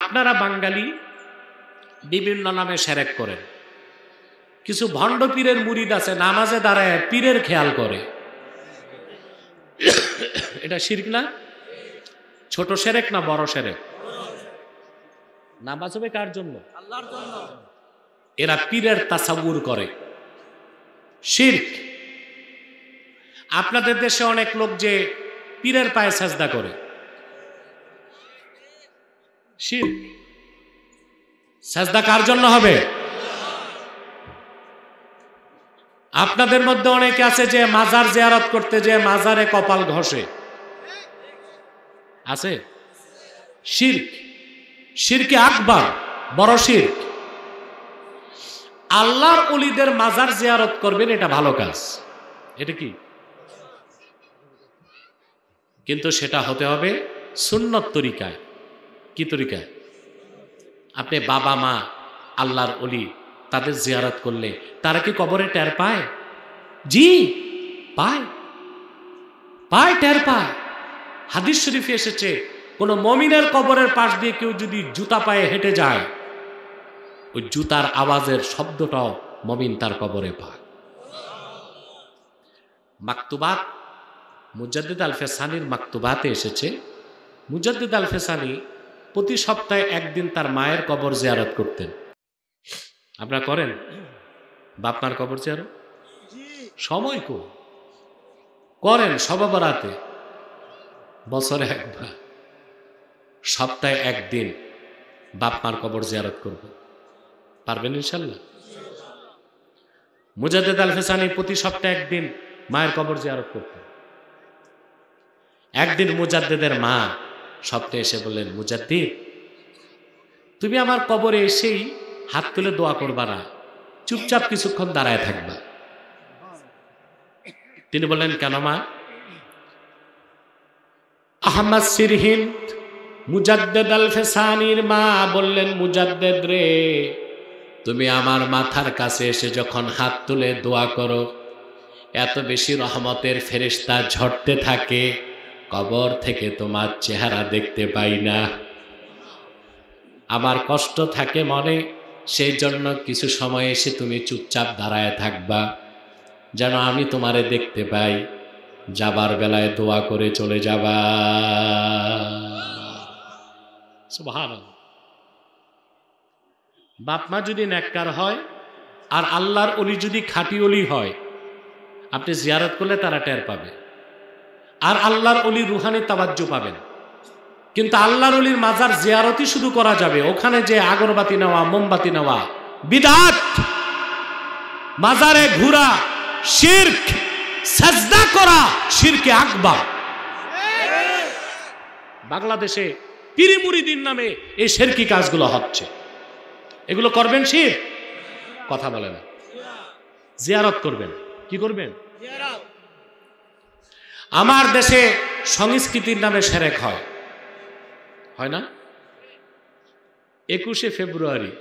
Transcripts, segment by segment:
আপনারা বাঙালি বিভিন্ন নামে সেরেক করেন। কিছু ভণ্ড পীরের মুরিদ আছে নামাজে দাঁড়ায় পীরের খেয়াল করে। এটা শিরক না? ছোট সেরেক না বড় সেরেক? নামাজ হবে কার জন্য? আল্লাহর জন্য। এরা পীরের তাসাউর করে, শিরক। আপনাদের দেশে অনেক লোক যে পীরের পায়ে সাজদা করে, শিরক। সাজদা কার জন্য হবে? আপনাদের মধ্যে অনেকে আছে যে মাজার জিয়ারত করতে যে মাজারে কপাল ঘষে, আছে? শিরক, শিরকে আকবার, বড় শিরক। আল্লাহর ওলিদের মাজার জিয়ারত করবেন, এটা ভালো কাজ, এটা কি? কিন্তু সেটা হতে হবে সুন্নত তরিকায়। কি তরিকায়? আপনি বাবা মা আল্লাহর ওলি তাদের জিয়ারত করলে তারা কি কবরে টের পায়? জি পায়, পায়, টের পায়। হাদিস শরীফে এসেছে কোন মমিনের কবরের পাশ দিয়ে কেউ যদি জুতা পায়ে হেঁটে যায়, ওই জুতার আওয়াজের শব্দটাও মমিন তার কবরে পায়। মাকতুবাত মুজাদ্দিদ আল ফেসানির মাকতুবাতে এসেছে, মুজাদ্দিদ আল ফেসানি প্রতি সপ্তাহে একদিন তার মায়ের কবর জিয়ারত করতেন। আপনারা করেন বাপমার কবর জিয়ারত? সময় করেন সবে বরাতে, বছরে একবার, সপ্তাহে একদিন বাপমার কবর জিয়ারত করব। পারবেন ইনশাল্লাহ? মুজাদ্দিদ আল ফেসানি প্রতি সপ্তাহে একদিন মায়ের কবর জিয়ারত করতেন। একদিন মুজাদ্দিদের মা স্বপ্নে এসে বললেন, মুজাদ্দিদ তুমি আমার কবরে এসেই হাত তুলে দোয়া করবা না, চুপচাপ কিছুক্ষণ দাঁড়ায় থাকবা। তিনি বললেন, কেন মা? আহমদ সিরহিন্দ মুজাদ্দিদ আল ফেসানির মা বললেন, মুজাদ্দিদ রে, তুমি আমার মাথার কাছে এসে যখন হাত তুলে দোয়া করো, এত বেশি রহমতের ফেরেশতা ঝরতে থাকে, কবর থেকে তোমার চেহারা দেখতে পাই না। আমার কষ্ট থাকে মনে, সেই জন্য কিছু সময় এসে তুমি চুপচাপ দাঁড়ায় থাকবা, যেন আমি তোমারে দেখতে পাই, যাবার বেলায় দোয়া করে চলে যাবা। সুবহানাল্লাহ। বাপমা যদি নেককার হয় আর আল্লাহর ওলি যদি খাঁটি ওলি হয়, আপনি জিয়ারত করলে তারা টের পাবে, আর আল্লাহর ওলি রুহানি তাওয়াজ্জু পাবেন। কিন্তু আল্লাহর ওলির মাজার জিয়ারতই শুধু করা যাবে, ওখানে যে আগরবাতি নেওয়া, মোমবাতি নেওয়া বিদআত, মাজারে ঘোরা শিরক, সাজদা করা শিরকে আকবার। বাংলাদেশে পীরি মুরিদিন নামে এই শিরকি কাজগুলো হচ্ছে, এগুলো করবেন শিরক? কথা বলে না। জিয়ারত করবেন, কি করবেন? আমার দেশে সংস্কৃতির নামে শিরক হয়, হয় না? 21শে ফেব্রুয়ারি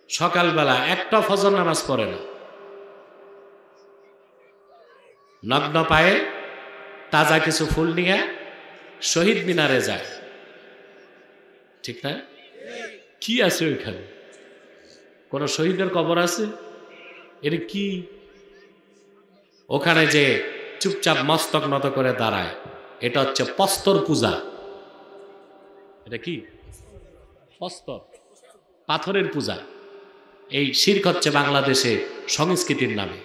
সকালবেলা একটা ফজর নামাজ পড়ে না, নগ্ন পায়ে তাজা কিছু ফুল নিয়ে শহীদ মিনারে যায়, ঠিক না? কি আছে ওইখানে? কোন শহীদের কবর আছে? এটা কি? ওখানে যে চুপচাপ মস্তক নত করে দাঁড়ায়, এটা হচ্ছে প্রস্তর পূজা। এটা কি? প্রস্তর, পাথরের পূজা। এই শিরক হচ্ছে বাংলাদেশে সংস্কৃতির নামে।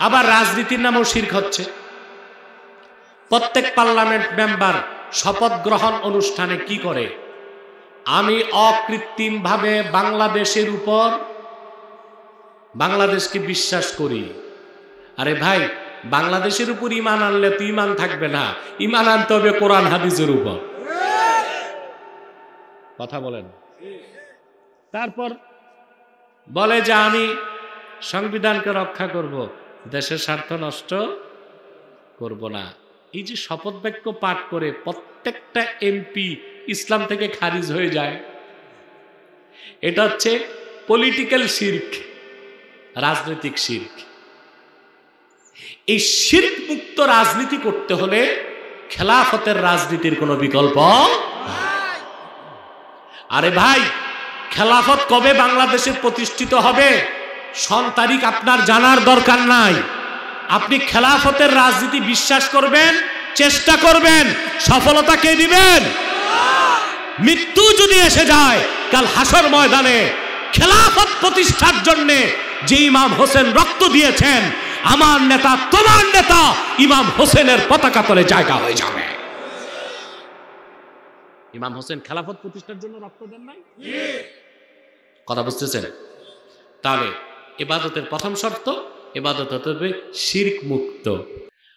আবার রাজনীতির নামেও শিরক হচ্ছে। প্রত্যেক পার্লামেন্ট মেম্বার শপথ গ্রহণ অনুষ্ঠানে কি করে? আমি অকৃত্রিমভাবে বাংলাদেশের উপর, বাংলাদেশকে বিশ্বাস করি। আরে ভাই, বাংলাদেশের উপর ঈমান আনলে তো ঈমান থাকবে না, ঈমান আনতে হবে কোরআন হাদিসের উপর। কথা বলেন। তারপর বলে যে আমি সংবিধানকে রক্ষা করব, দেশের স্বার্থ নষ্ট করব না। এই যে শপথ বাক্য পাঠ করে প্রত্যেকটা এমপি ইসলাম থেকে খারিজ হয়ে যায়, এটা হচ্ছে পলিটিক্যাল শিরক, রাজনৈতিক শিরক। এই শিরক মুক্ত রাজনীতি করতে হলে খেলাফতের রাজনীতির কোনো বিকল্প। আরে ভাই, খেলাফত কবে বাংলাদেশে প্রতিষ্ঠিত হবে সন তারিখ আপনার জানার দরকার নাই। আপনি খেলাফতের রাজনীতি বিশ্বাস করবেন, চেষ্টা করবেন, সফলতা কে দিবেন? মৃত্যু যদি এসে যায় কাল হাসর ময়দানে খেলাফত প্রতিষ্ঠার জন্য যে ইমাম হোসেন রক্ত দিয়েছেন, আমার নেতা তোমার নেতা ইমাম হোসেনের পতাকা তলে জায়গা হয়ে যাবে। ইমাম হোসেন খেলাফত প্রতিষ্ঠার জন্য রক্ত দেন নাই? কথা বুঝতেছেন? তাহলে ইবাদতের প্রথম শর্ত, ইবাদত হতে হবে শিরক মুক্ত।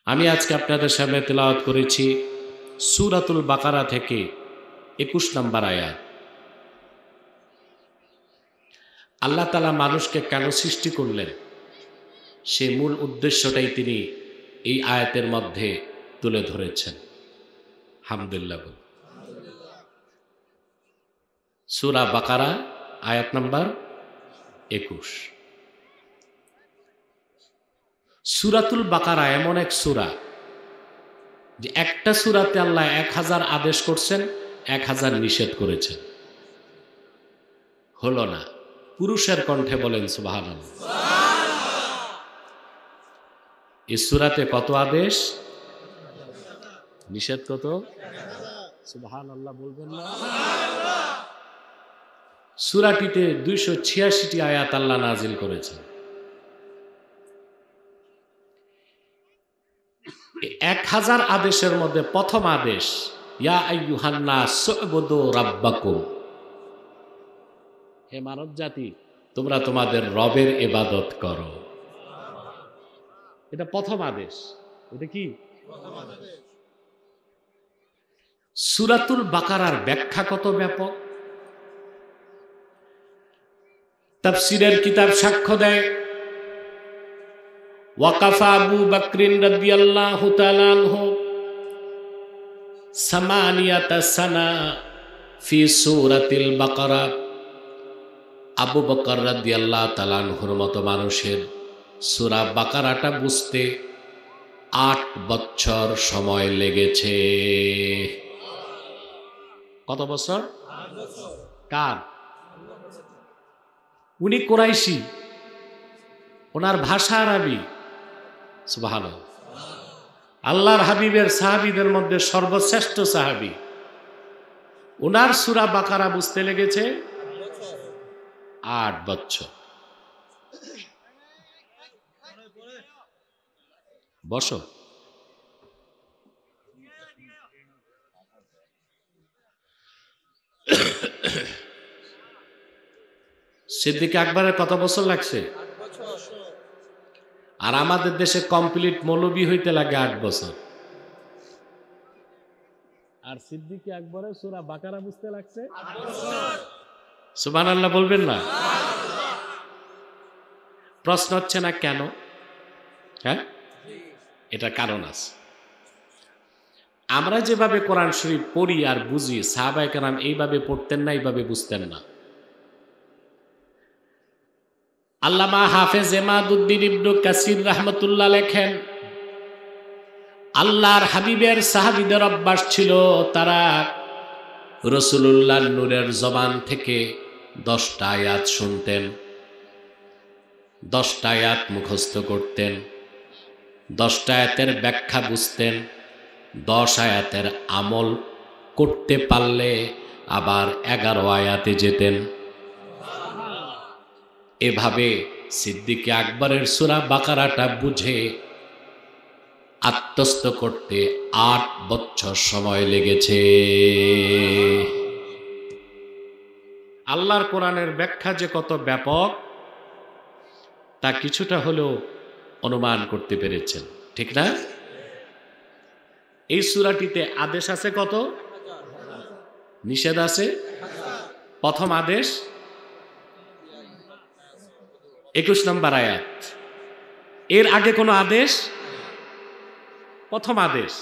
আমি আজকে আপনাদের সামনে তেলাওয়াত করেছি সূরাতুল বাকারা থেকে 21 নম্বর আয়াত। আল্লাহ তাআলা মানুষকে কেন সৃষ্টি করলেন সে মূল উদ্দেশ্যটাই তিনি এই আয়াতের মধ্যে তুলে ধরেছেন। আলহামদুলিল্লাহ। সূরা বাকারা আয়াত নাম্বার 21। সূরাতুল বাকারা এমন এক সূরা যে একটা সূরাতে আল্লাহ 1000 আদেশ করছেন, 1000 নিষেধ করেছেন। হলো না? পুরুষের কণ্ঠে বলেন সুবহানাল্লাহ। এই সূরাতে কত আদেশ, নিষেধ কত? সুবহানাল্লাহ বলবেন না? সূরাটিতে 286টি আয়াত আল্লাহ নাজিল করেছেন। 1000 আদেশের মধ্যে প্রথম আদেশ ইয়া আইয়ুহান নাস উবুদু রাব্বাকুম, হে মানব জাতি তোমরা তোমাদের রবের ইবাদত করো। এটা প্রথম আদেশ। এটা কি? সূরাতুল বাকারার ব্যাখ্যা কত ব্যাপক, তাফসীরের কিতাব সাক্ষ্য দেয়। ওয়াকাফা আবু বকরিন রাদিয়াল্লাহু তাআলা আনহু সামানিয়াতা সানা ফি সূরাতিল বাকারা। আবু বকর রাদিয়াল্লাহু তাআলা আনহুর মতো মানুষের সূরা বাকারাটা বুঝতে 8 বছর সময় লেগেছে। কত বছর? 8 বছর। কার? উনি কুরাইশি, ওনার ভাষা আরবি। সুবহানাল্লাহ। আল্লাহর হাবিবের সাহাবীদের মধ্যে সর্বশ্রেষ্ঠ সাহাবী, ওনার সূরা বাকারা বুঝতে লেগেছে 8 বছর। বসো। সিদ্দিক আকবরের কত বছর লাগছে? আর আমাদের দেশে কমপ্লিট মৌলবী হইতে লাগে 8 বছর। আর সিদ্দিক আকবরের সূরা বাকারা বুঝতে লাগছে 8 বছর। সুবহানাল্লাহ বলবেন না? প্রশ্ন হচ্ছে না কেন? হ্যাঁ, এটা কারণ আছে। আমরা যেভাবে কোরআন শরীফ পড়ি আর বুঝি, সাহাবায়ে কেরাম এইভাবে পড়তেন না, এইভাবে বুঝতেন না। আল্লামা হাফেজ এমাদউদ্দিন ইবনে কাসির রাহমাতুল্লাহ লেখেন, আল্লাহর হাবিবের সাহাবীদের অভ্যাস ছিল তারা রাসূলুল্লাহর নূরের জবান থেকে 10টা আয়াত শুনতেন, 10টা আয়াত মুখস্থ করতেন, 10টা আয়াতের ব্যাখ্যা বুঝতেন, 10 আয়াতের আমল করতে পারলে আবার 11 আয়াতে যেতেন। এভাবে সিদ্দিক আকবরের সূরা বাকারাটা বুঝে আত্মস্থ করতে 8 বছর সময় লেগেছে। আল্লাহর কোরআনের ব্যাখ্যা যে কত ব্যাপক তা কিছুটা হলেও অনুমান করতে পেরেছেন, ঠিক না? এই সূরাটিতে আদেশ আছে কত? নিষেধ আছে? প্রথম আদেশ 21 নম্বর আয়াত। এর আগে কোনো আদেশ? প্রথম আদেশ।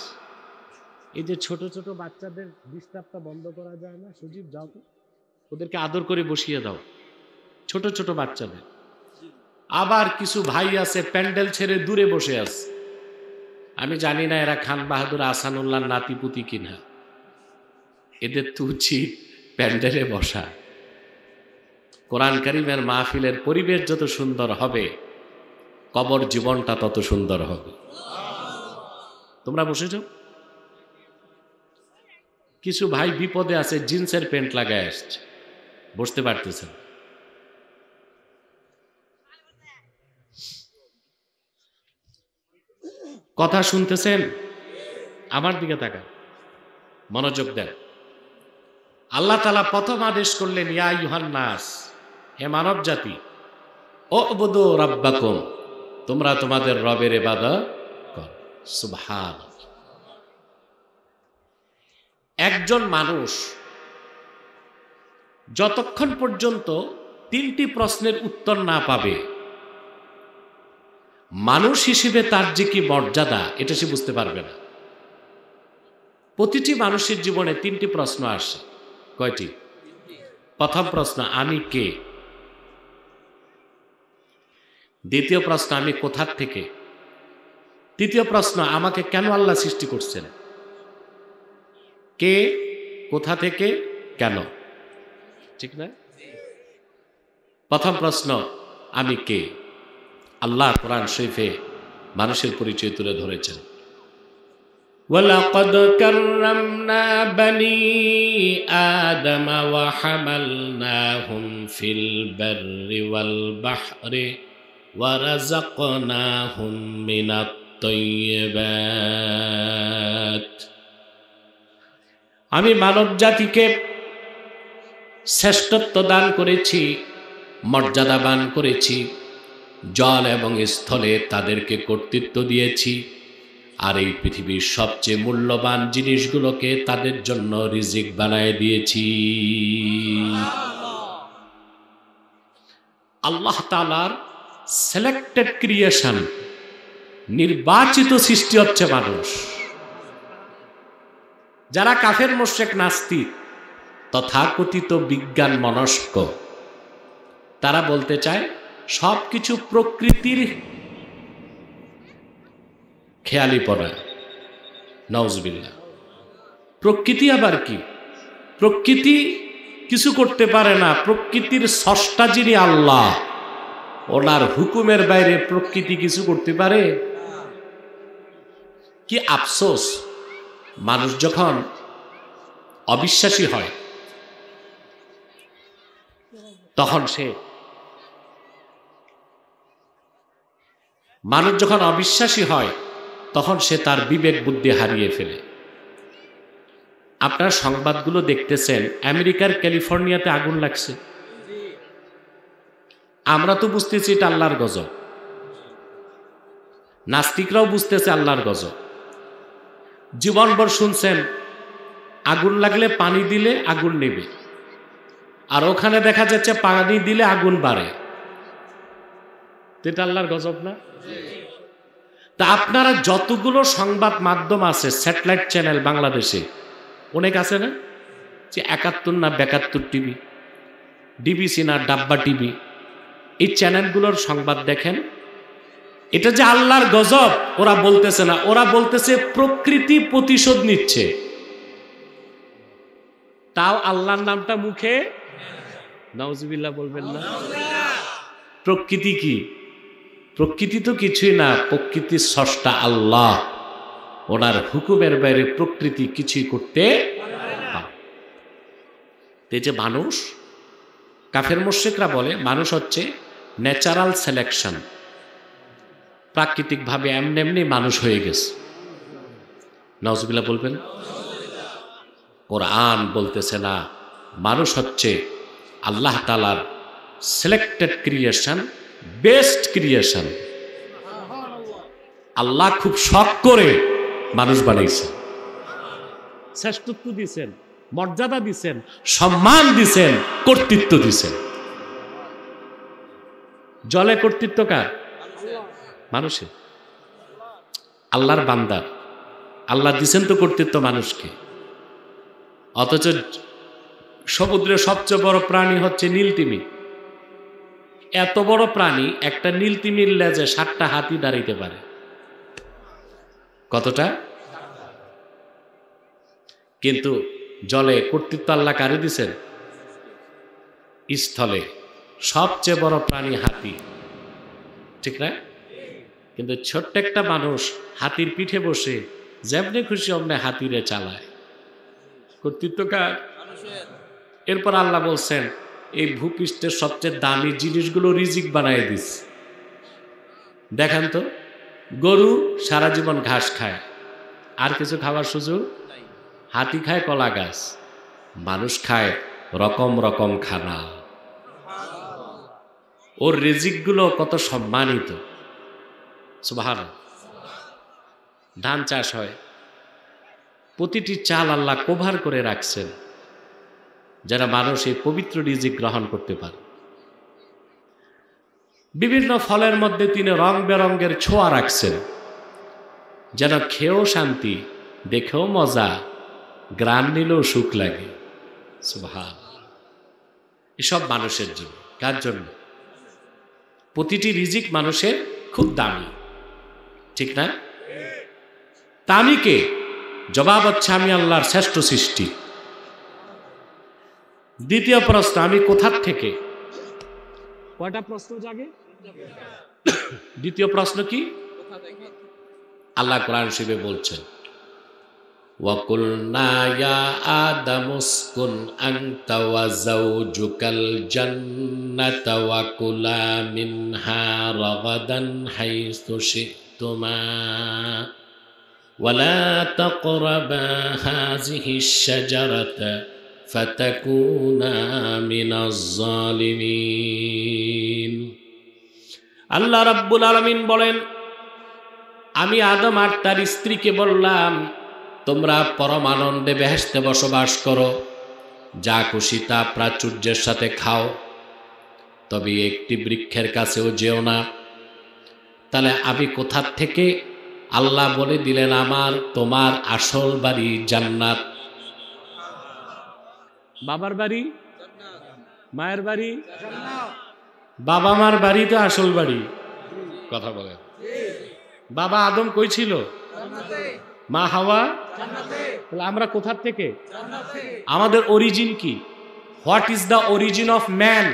এই যে ছোট ছোট বাচ্চাদের ডিস্টার্বটা বন্ধ করা যায় না? সুজিব যাও তো, ওদেরকে আদর করে বসিয়ে দাও, ছোট ছোট বাচ্চাদের। আবার কিছু ভাই আছে প্যান্ডেল ছেড়ে দূরে বসে আছে। আমি জানি না এরা খান বাহাদুর আহসানুল্লাহ নাতিপুতি কিনা। এদের তো উচিত প্যান্ডেলে বসা। কোরআন কারীমের মাহফিলের পরিবেশ যত সুন্দর হবে, কবর জীবনটা তত সুন্দর হবে। তোমরা বসেছ? কিছু ভাই বিপদে আছে, জিন্সের প্যান্ট লাগায় আসছে, বসতে পারতেছেন। কথা শুনতেছেন? আমার দিকে তাকান, মনোযোগ দেন। আল্লাহ তাআলা প্রথম আদেশ করলেন, ইয়া আইয়ুহান নাস, হে মানব জাতি, উবুদু রাব্বাকুম, তোমরা তোমাদের রবের ইবাদত করো। সুবহানাল্লাহ। একজন মানুষ যতক্ষণ পর্যন্ত 3টি প্রশ্নের উত্তর না পাবে, মানুষ হিসেবে তার যে কি মর্যাদা এটা সে বুঝতে পারবে না। প্রতিটি মানুষের জীবনে 3টি প্রশ্ন আসে। কয়টি? প্রথম প্রশ্ন, আমি কে? দ্বিতীয় প্রশ্ন, আমি কোথা থেকে? তৃতীয় প্রশ্ন, আমাকে কেন আল্লাহ সৃষ্টি করছেন? কে, কোথা থেকে, কেন? ঠিক না? প্রথম প্রশ্ন, আমি কে? আল্লাহ কোরআন শরীফে মানুষের পরিচয় তুলে ধরেছেন। ওয়ালাকাদ কাররামনা বানি আদম ওয়া হামালনাহুম ফিল বাররি ওয়াল বাহরি ওয়া রাযাকনাহুম মিনাত তাইয়্যিবাত। আমি মানব জাতিকে শ্রেষ্ঠত্ব দান করেছি, মর্যাদাবান করেছি, জল এবং স্থলে তাদেরকে কর্তৃত্ব দিয়েছি, আর এই পৃথিবীর সবচেয়ে মূল্যবান জিনিসগুলোকে তাদের জন্য রিজিক বানায় দিয়েছি। আল্লাহ তাআলার সিলেক্টেড ক্রিয়েশন, নির্বাচিত সৃষ্টি হচ্ছে মানুষ। যারা কাফের মুশরিক নাস্তিক তথাকথিত বিজ্ঞান মনস্ক, তারা বলতে চায় সবকিছু প্রকৃতির খেয়ালিপনা। নাউজুবিল্লাহ। প্রকৃতি আবার কি? প্রকৃতি কিছু করতে পারে না। প্রকৃতির স্রষ্টা যিনি আল্লাহ, ওনার হুকুমের বাইরে প্রকৃতি কিছু করতে পারে? কি আফসোস, মানুষ যখন অবিশ্বাসী হয় তখন সে তার বিবেক বুদ্ধি হারিয়ে ফেলে। আপনার সংবাদগুলো দেখতেছেন, আমেরিকার ক্যালিফোর্নিয়াতে আগুন লাগছে। আমরা তো বুঝতেছি এটা আল্লাহর গজব, নাস্তিকরাও বুঝতেছে আল্লাহর গজব। জীবনভর শুনছেন আগুন লাগলে পানি দিলে আগুন নেবে, আর ওখানে দেখা যাচ্ছে পানি দিলে আগুন বাড়ে। এটা আল্লাহর গজব না? তা আপনারা যতগুলো সংবাদ মাধ্যম আছে, স্যাটেলাইট চ্যানেল বাংলাদেশে অনেক আছে না, যে 71 না 72 টিভি, ডিবিসি না ডাব্বা টিভি, এই চ্যানেলগুলোর সংবাদ দেখেন। এটা যে আল্লাহর গজব ওরা বলতেছে না, ওরা বলতেছে প্রকৃতি প্রতিশোধ নিচ্ছে। তাও আল্লাহর নামটা মুখে নাউজুবিল্লাহ বলবেন না। প্রকৃতি কি? প্রকৃতি তো কিছুই না, প্রকৃতির স্রষ্টা আল্লাহ, ওনার হুকুমের বাইরে প্রকৃতি কিছুই করতে পারে না। এই যে মানুষ, কাফের মুশরিকরা বলে মানুষ হচ্ছে ন্যাচারাল সিলেকশন, প্রাকৃতিকভাবে এমনি এমনি মানুষ হয়ে গেছে। নাউজুবিল্লাহ বলবেন। কোরআন বলতেছে না, মানুষ হচ্ছে আল্লাহ তাআলার সিলেক্টেড ক্রিয়েশন, বেস্ট ক্রিয়েশন। আল্লাহ খুব শখ করে মানুষ বানাইছে, শ্রেষ্ঠত্ব দিয়েছেন, মর্যাদা দিয়েছেন, সম্মান দিয়েছেন, কর্তৃত্ব দিয়েছেন। জলে কর্তৃত্ব কার? মানুষের। আল্লাহর বান্দা, আল্লাহ দিয়েছেন তো কর্তৃত্ব মানুষকে। অথচ সমুদ্রের সবচেয়ে বড় প্রাণী হচ্ছে নীলতিমি। এত বড় প্রাণী, একটা নীলতিমির লেজে 7টা হাতি দাঁড়াইতে পারে। কতটা? কিন্তু জলে কর্তৃত্ব আল্লাহ কারে দিছেন? স্থলে সবচেয়ে বড় প্রাণী হাতি, ঠিক না? কিন্তু ছোট্ট একটা মানুষ হাতির পিঠে বসে যেমনি খুশি অমনে হাতিরে চালায়। কর্তৃত্ব কার? এরপর আল্লাহ বলছেন এই ভূপৃষ্ঠের সবচেয়ে দামি জিনিসগুলো রিজিক বানায় দিস। দেখেন তো, গরু সারা জীবন ঘাস খায়, আর কিছু খাবার সুযোগ? হাতি খায় কলা গাছ, মানুষ খায় রকম রকম খানা। ওর রিজিকগুলো কত সম্মানিত, সুবহানাল্লাহ। ধান চাষ হয়, প্রতিটি চাল আল্লাহ কভার করে রাখছেন যারা মানুষ এই পবিত্র রিজিক গ্রহণ করতে পারে। বিভিন্ন ফলের মধ্যে তিনি রং বেরঙের ছোঁয়া রাখছেন যেন খেয়েও শান্তি, দেখেও মজা, গ্রান নিলেও সুখ লাগে। সুবহানাল্লাহ। এসব মানুষের জন্য। কার জন্য? প্রতিটি রিজিক মানুষের খুব দামি, ঠিক না? তা আমি কে? জবাব হচ্ছে আমি আল্লাহর শ্রেষ্ঠ সৃষ্টি। দ্বিতীয় প্রশ্ন, আমি কোথার থেকে? কয়টা প্রশ্ন জাগে? দ্বিতীয় প্রশ্ন কি? আল্লাহ কোরআন শরীফে বলছেন ওয়াকুলনা ইয়া আদামুসকুন আনতা ওয়া যাওজুকাল জান্নাতা ওয়া কুলা মিনহা রাগাদান হাইসু শি'তুমা ওয়া লা তাকরাবা হাযিহিশ শাজারাতা ফাতাকুনা মিনাজ জালিমিন। আল্লাহ রাব্বুল আলামিন বলেন, আমি আদম আর তার স্ত্রীকে বললাম তোমরা পরমানন্দে বেহেশতে বসবাস করো, যা খুশি তা প্রাচুর্যের সাথে খাও, তবে একটি বৃক্ষের কাছেও যেও না। তাহলে আমি কোথা থেকে? আল্লাহ বলে দিলেন আমার তোমার আসল বাড়ি জান্নাত। বাবার বাড়ি, মায়ের বাড়ি, বাবা মার বাড়ি তো আসল বাড়ি। কথা বলে, বাবা আদম কই ছিল? মা হাওয়া। আমরা কোথা থেকে? আমাদের অরিজিন কি? What is the origin of man?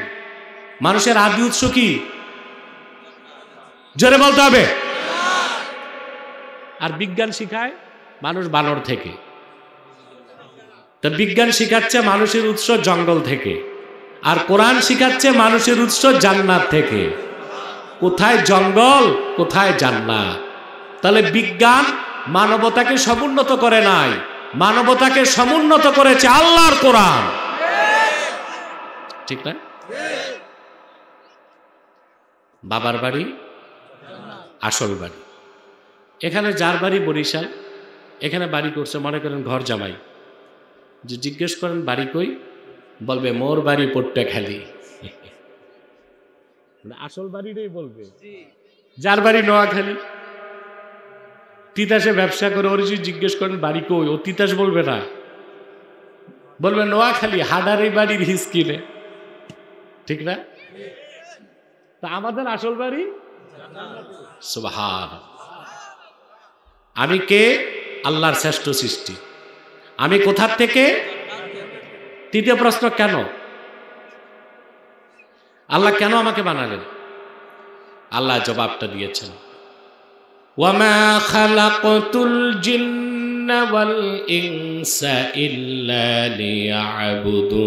মানুষের আদি উৎস কি? জোরে বলতে হবে। আর বিজ্ঞান শিখায় মানুষ বানর থেকে, তা বিজ্ঞান শিখাচ্ছে মানুষের উৎস জঙ্গল থেকে, আর কোরআন শিখাচ্ছে মানুষের উৎস জান্নাত থেকে। কোথায় জঙ্গল, কোথায় জান্নাত? তাহলে বিজ্ঞান মানবতাকে সমুন্নত করে নাই, মানবতাকে সমুন্নত করেছে আল্লাহর কোরআন, ঠিক না? বাবার বাড়ি আসল বাড়ি। এখানে যার বাড়ি বরিশাল, এখানে বাড়ি করছে, মনে করেন ঘর জামাই, যে জিজ্ঞেস করেন বাড়ি কই, বলবে মোর বাড়ি পট্টাখালী। আসল বাড়িটাই বলবে। যার বাড়ি নোয়াখালী, তিতাসে ব্যবসা করে, ওর যদি জিজ্ঞেস করেন বাড়ি কই, ও তিতাস বলবে না, বলবে নোয়াখালী, হাডারি বাড়ির হিস কিনে, ঠিক না? তা আমাদের আসল বাড়ি সুবহান। আমি কে? আল্লাহর শ্রেষ্ঠ সৃষ্টি। আমি কোথার থেকে? তৃতীয় প্রশ্ন, কেন? আল্লাহ কেন আমাকে বানালেন? আল্লাহ জবাবটা দিয়েছেন, ওয়ামা খালাকতুল জিন্না ওয়াল ইনসা ইল্লা লিয়াবুদুন।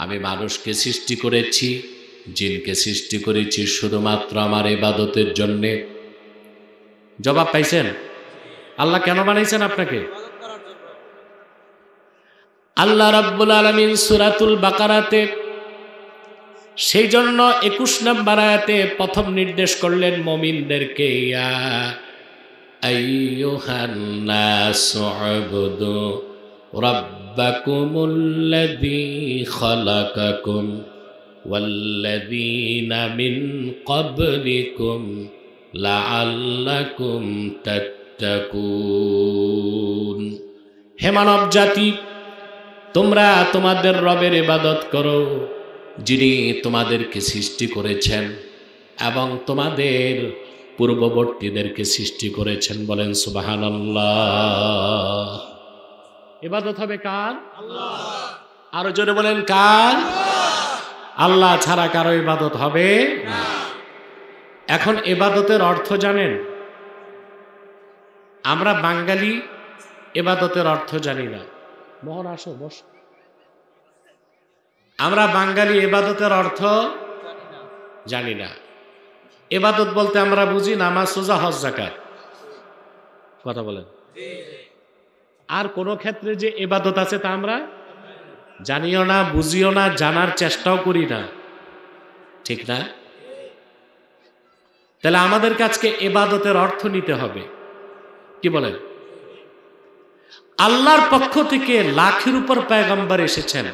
আমি মানুষকে সৃষ্টি করেছি, জিনকে সৃষ্টি করেছি শুধুমাত্র আমার ইবাদতের জন্য। জবাব পাইছেন? আল্লাহ কেন বানাইছেন আপনাকে? আল্লাহ রাব্বুল আলামিন সূরাতুল বাকারাতে সেই জন্য 21 নম্বর আয়াতে প্রথম নির্দেশ করলেন মুমিনদেরকে, ইয়া আইয়ুহান নাসু উবুদু রাব্বাকুমুল্লাযী খালাকাকুম ওয়াল্লাযীনা মিন ক্বাবলিকুম লাআল্লাকুম তাত্তাকুন। হে মানব জাতি, তোমরা তোমাদের রবের ইবাদত করো, যিনি তোমাদেরকে সৃষ্টি করেছেন এবং তোমাদের পূর্ববর্তীদেরকে সৃষ্টি করেছেন। বলেন সুবহানাল্লাহ। ইবাদত হবে কার? আল্লাহ। আরো জোরে বলেন কার? আল্লাহ ছাড়া কারো ইবাদত হবে না। এখন ইবাদতের অর্থ জানেন? আমরা বাঙালি ইবাদতের অর্থ জানি না। মোহন আসো বস। আমরা বাঙালি ইবাদতের অর্থ জানি না। ইবাদত বলতে আমরা বুঝি নামাজ, রোজা, হজ, যাকাত। কথা বলেন। আর কোন ক্ষেত্রে যে ইবাদত আছে তা আমরা জানিও না, বুঝিও না, জানার চেষ্টাও করি না। ঠিক না? তাহলে আমাদের কাছে ইবাদতের অর্থ নিতে হবে। কি বলেন? আল্লাহর পক্ষ থেকে লাখের উপর পয়গম্বর এসেছেন,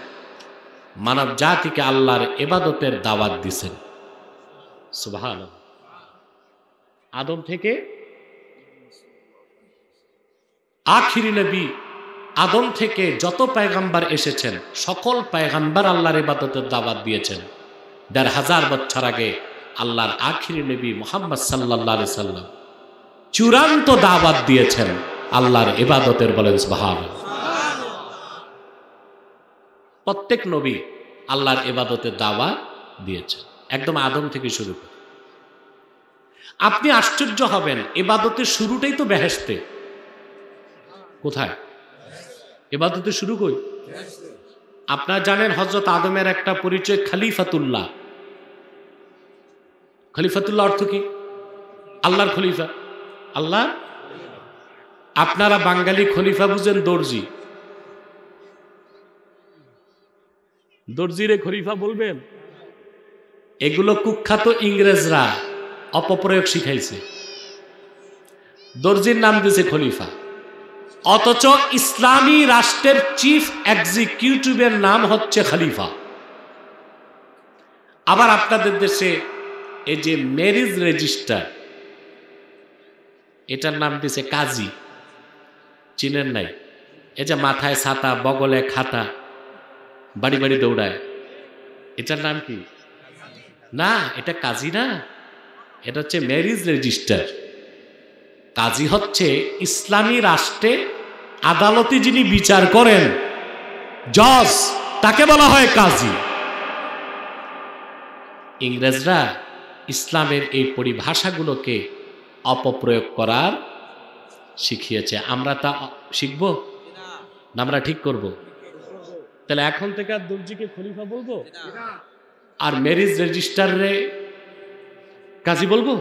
মানব জাতিকে আল্লাহর ইবাদতের দাওয়াত দিয়েছেন। সুবহানাল্লাহ। আদম থেকে আখিরি নবী, আদম থেকে যত পয়গম্বর এসেছেন সকল পয়গম্বর আল্লাহর ইবাদতের দাওয়াত দিয়েছেন। ১৫০০ বছর আগে আল্লাহর আখিরি নবী মুহাম্মদ সাল্লাল্লাহু আলাইহি সাল্লাম চূড়ান্ত দাওয়াত দিয়েছেন আল্লাহর ইবাদতের। বলেন সুবহানাল্লাহ। প্রত্যেক নবী আল্লাহর ইবাদতের দাওয়াত দিয়েছেন, একদম আদম থেকে শুরু করে। আপনি আশ্চর্য হবেন, ইবাদতের শুরুটাই তো বেহেশতে। কোথায়? ইবাদতের শুরু কই? আপনারা জানেন হযরত আদমের একটা পরিচয় খলিফাতুল্লাহ। খলিফাতুল্লাহ অর্থ কি? আল্লাহর খলিফা। আল্লাহ। আপনারা বাঙালি খলিফা বুঝেন দর্জি। দর্জিরে খলিফা বলবেন? এগুলো কুখ্যাত ইংরেজরা অপপ্রয়োগ শিখাইছে। দর্জির নাম দিয়েছে খলিফা, অথচ ইসলামী রাষ্ট্রের চিফ এক্সিকিউটিভের নাম হচ্ছে খলিফা। আবার আপনাদের দেশে এই যে ম্যারেজ রেজিস্টার, এটার নাম দিয়েছে কাজী। চিনেন নাই? এই যে মাথায় ছাতা, বগলে খাতা, বাড়ি বাড়ি দৌড়ায়, এটার নাম কি? না, এটা কাজী না, এটা হচ্ছে ম্যারেজ রেজিস্টার। কাজী হচ্ছে ইসলামী রাষ্ট্রে আদালতে যিনি বিচার করেন, জজ, তাকে বলা হয় কাজী। ইংরেজরা ইসলামের এই পরিভাষাগুলোকে অপপ্রয়োগ করার শিখিয়েছে। আমরা তা শিখব না? আমরা ঠিক করব? তাহলে এখন থেকে আর দর্জিকে খলিফা বলবো আর ম্যারেজ রেজিস্টারে কাজী বলবো?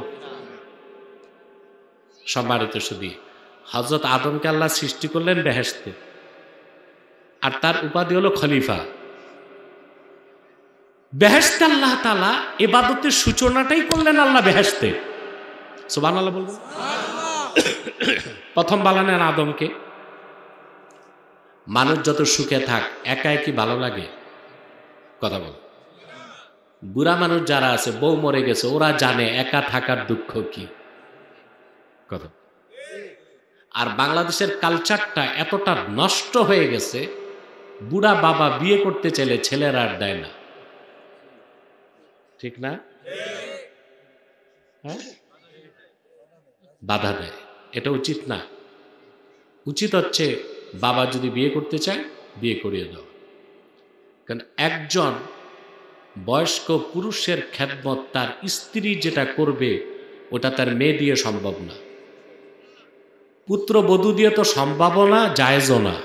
সম্মানিত সুধী, হযরত আদমকে আল্লাহ সৃষ্টি করলেন বেহেশতে, আর তার উপাধি হলো খলিফা। বেহেশতে আল্লাহ তাআলা ইবাদতের সূচনাটাই করলেন আল্লাহ বেহেশতে। সুবহানাল্লাহ বলবেন। প্রথম বানালেন আদমকে। মানুষ যত সুখে থাক, একা একই ভালো লাগে? কথা বল। বুড়া মানুষ যারা আছে, বউ মরে গেছে, ওরা জানে একা থাকার দুঃখ কি। কথা। আর বাংলাদেশের কালচারটা এতটা নষ্ট হয়ে গেছে, বুড়া বাবা বিয়ে করতে চাইলে ছেলেরা আর দেয় না। ঠিক না? হ্যাঁ, বাধা দেয়। এটা উচিত না। উচিত হচ্ছে বাবা যদি বিয়ে করতে চায় বিয়ে করিয়ে দাও। কারণ একজন বয়স্ক পুরুষের খেদমত তার স্ত্রী যেটা করবে ওটা তার মেয়ে দিয়ে সম্ভব না, পুত্র বধূ দিয়ে তো সম্ভব না, জায়েজও না।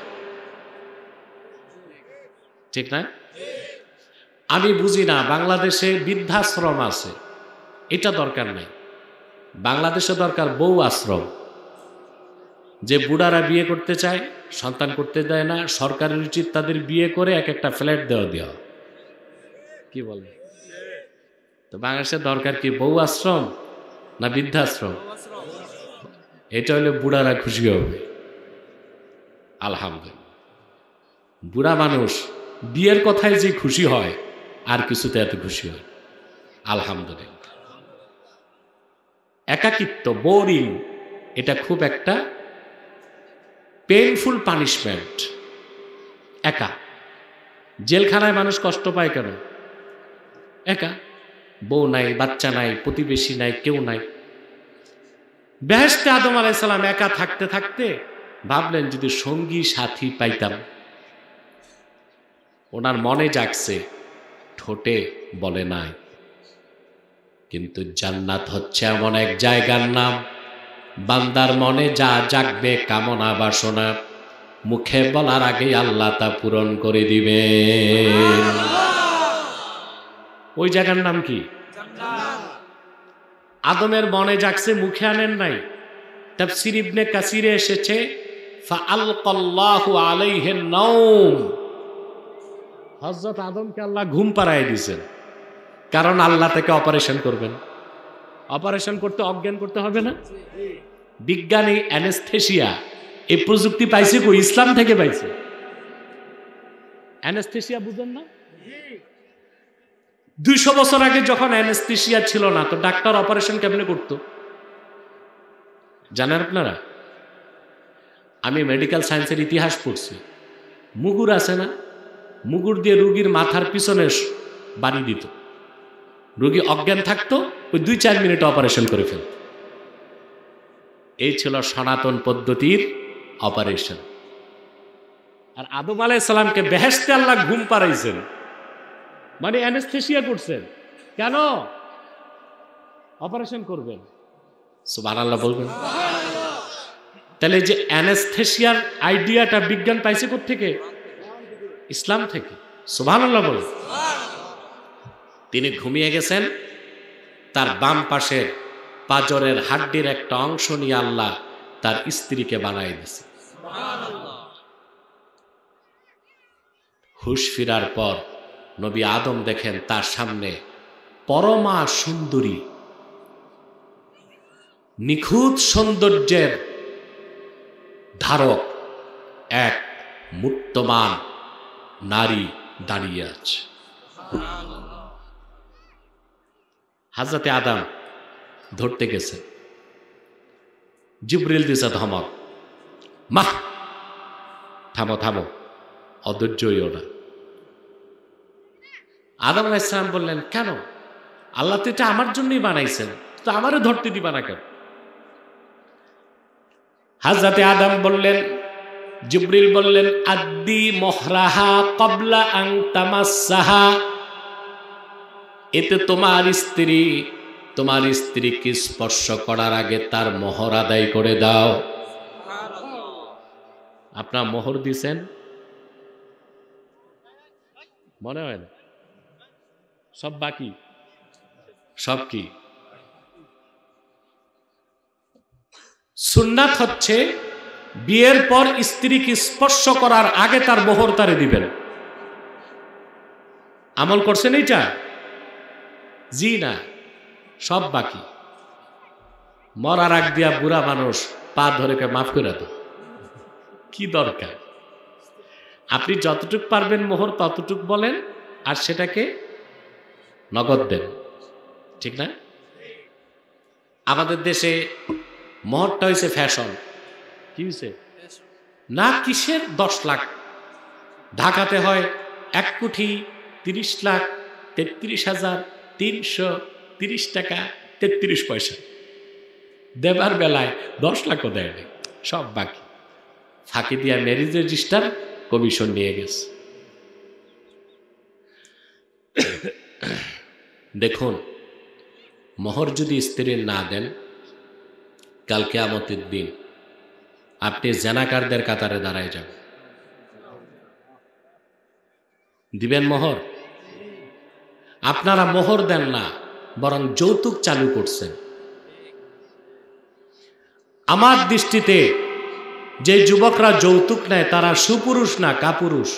ঠিক না? আমি বুঝি না, বাংলাদেশে বৃদ্ধাশ্রম আছে, এটা দরকার নাই। বাংলাদেশে দরকার বউ আশ্রম। যে বুড়ারা বিয়ে করতে চায়, সন্তান করতে দেয় না, সরকারের উচিত তাদের বিয়ে করে এক একটা ফ্ল্যাট দেওয়া। কি বলে? তো বাংলাদেশের দরকার কি, বউ আশ্রম না বৃদ্ধাশ্রম? এটা হলে বুড়ারা খুশি হবে। আলহামদুলিল্লাহ। বুড়া মানুষ বিয়ের কথায় যে খুশি হয়, আর কিছুতে এত খুশি হয়। আলহামদুলিল্লাহ। একাকিত্ব, বোরিং, এটা খুব একটা পেইনফুল পানিশমেন্ট। একা জেলখানায় মানুষ কষ্ট পায় কেন? একা। বউ নাই, বাচ্চা নাই, প্রতিবেশী নাই, কেউ নাই। বেহেশতে আদম আলাইহিস সালাম একা থাকতে থাকতে ভাবলেন যদি সঙ্গী সাথী পাইতাম। ওনার মনে জাগছে, ঠোঁটে বলে নাই। কিন্তু জান্নাত হচ্ছে এমন এক জায়গার নাম, বান্দার মনে যা জাগবে কামনা বাসনা, মুখে বলার আগে আল্লাহ তা পূরণ করে দিবেন। ওই জায়গার নাম কি? আদমের মনে জাগছে, মুখে আনেন নাই। তাফসীর ইবনে কাসিরে এসেছে ফাআলকাল্লাহু আলাইহিন নাওম, হযরত আদমকে আল্লাহ ঘুম পাড়ায় দিয়েছেন। কারণ আল্লাহ তাকে অপারেশন করবেন, অপারেশন করতে অজ্ঞান করতে হবে না। বিজ্ঞানী অ্যানেস্থেসিয়া এই প্রযুক্তি পাইছে কই? ইসলাম থেকে পাইছে। অ্যানেস্থেসিয়া বুঝেন না? 200 বছর আগে যখন অ্যানেস্থেসিয়া ছিল না, তো ডাক্তার অপারেশন কেমনে করতো জানেন আপনারা? আমি মেডিকেল সায়েন্সের ইতিহাস পড়ছি। মুগুর আছে না, মুগুর দিয়ে রুগীর মাথার পিছনে বাড়ি দিত, রুগী অজ্ঞান থাকতো, ওই 2-4 মিনিটে অপারেশন করে ফেলত। এই ছিল সনাতন পদ্ধতির অপারেশন। আর আদম আলাইহিস সালামকে বেহেশতে আল্লাহ ঘুম পাড়াইছেন, মানে অ্যানেস্থেসিয়া করছেন। কেন? অপারেশন করবেন। সুবহানাল্লাহ বলবেন। তাহলে যে অ্যানেস্থেসিয়ার আইডিয়াটা বিজ্ঞান পাইছে কোত্থেকে? ইসলাম থেকে। সুবহানাল্লাহ বলুন। তিনি ঘুমিয়ে গেছেন, তার বাম পাশের পাজরের হাড্ডির একটা অংশ নিয়ে আল্লাহ তার স্ত্রীকে বানাই দিয়েছে। হুশ ফিরার পর নবী আদম দেখেন তার সামনে পরমা সুন্দরী, নিখুঁত সৌন্দর্যের ধারক এক মূর্তমান নারী দাঁড়িয়ে আছে। হযরতে আদম ধরতে গেছে, জিবরিল দিছে ধমক, মা থামো থামো, অধৈর্য হইও না। আদম আলাইহিস সালাম বললেন, কেন? আল্লাহ তো এটা আমার জন্যই বানাইছেন, তো আমারও ধরতে দিবা না কেন? হযরতে আদম বললেন, জিবরিল বললেন, আদ্দি মোহরাহা ক্বাবলা আন তামাসসাহা, এতে তোমার স্ত্রীকে স্পর্শ করার আগে তার মোহর আদায় করে দাও। আপনার মোহর দিছেন? মনে হয় না, সব বাকি। সব কি? সুন্নাত হচ্ছে বিয়ের পর স্ত্রীকে স্পর্শ করার আগে তার মোহর তারে দিবেন। আমল করছেন এইটা? জি না, সব বাকি। মরার আগ দিয়া বুড়া মানুষ পা ধরে মাফ করে দাও, কি দরকার? আপনি যতটুক পারবেন মোহর ততটুক বলেন, আর সেটাকে নগদ দেন, ঠিক না? আমাদের দেশে মোহরটা হয়েছে ফ্যাশন। কি হয়েছে না? কিসের 10 লাখ? ঢাকাতে হয় 1 কোটি 30 লাখ 33,330 টাকা 33 পয়সা। দেবার বেলায় 10 লাখও দেয়নি, সব বাকি। ফাঁকি দিয়া ম্যারেজ রেজিস্টার কমিশন নিয়ে গেছে। দেখুন, মোহর যদি স্ত্রীর না দেন, কাল কিয়ামতের দিন আপনি জেনাকারদের কাতারে দাঁড়ায় যাবেন। দিবেন মোহর? আপনারা মোহর দেন না, বরং যৌতুক চালু করছেন। আমার দৃষ্টিতে যে যুবকরা যৌতুক নেয় তারা সুপুরুষ না কাপুরুষ।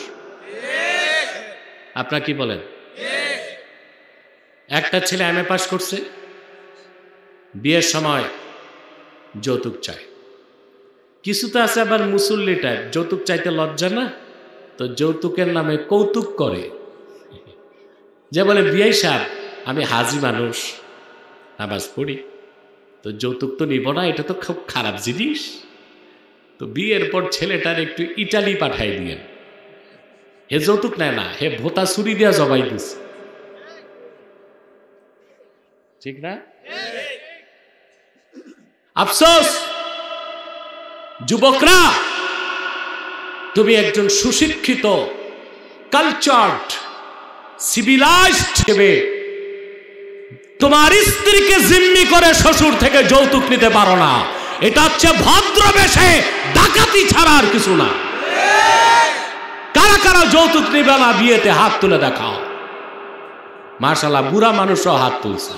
আপনারা কি বলেন? একটা ছেলে এমএ পাস করছে, বিয়ের সময় যৌতুক চায়। কিছু তো আছে আবার মুসল্লি টাইপ, যৌতুক চাইতে লজ্জা না, তো যৌতুকের নামে কৌতুক করে। যে বলে, বিয়াই সাহেব আমি হাজি মানুষ, নামাজ পড়ি, তো যৌতুক তো নিব না, এটা তো খুব খারাপ জিনিস। তো বিয়ের পর ছেলেটার একটু ইটালি পাঠাই দিয়েন। হে যৌতুক নেয় না, হে ভোতা ছুরি দিয়া জবাই দিছে, ঠিক না? আফসোস যুবকরা, তুমি একজন সুশিক্ষিত কালচার্ড সিভিলাইজড হিসেবে তোমার স্ত্রীকে জিম্মি করে শ্বশুর থেকে যৌতুক নিতে পারো না। এটা হচ্ছে ভদ্রবেশে ডাকাতি ছাড়া আর কিছু না। কারা কারা যৌতুক নিবে না বিয়েতে হাত তুলে দেখাও। মাশাআল্লাহ, বুড়া মানুষও হাত তুলছে।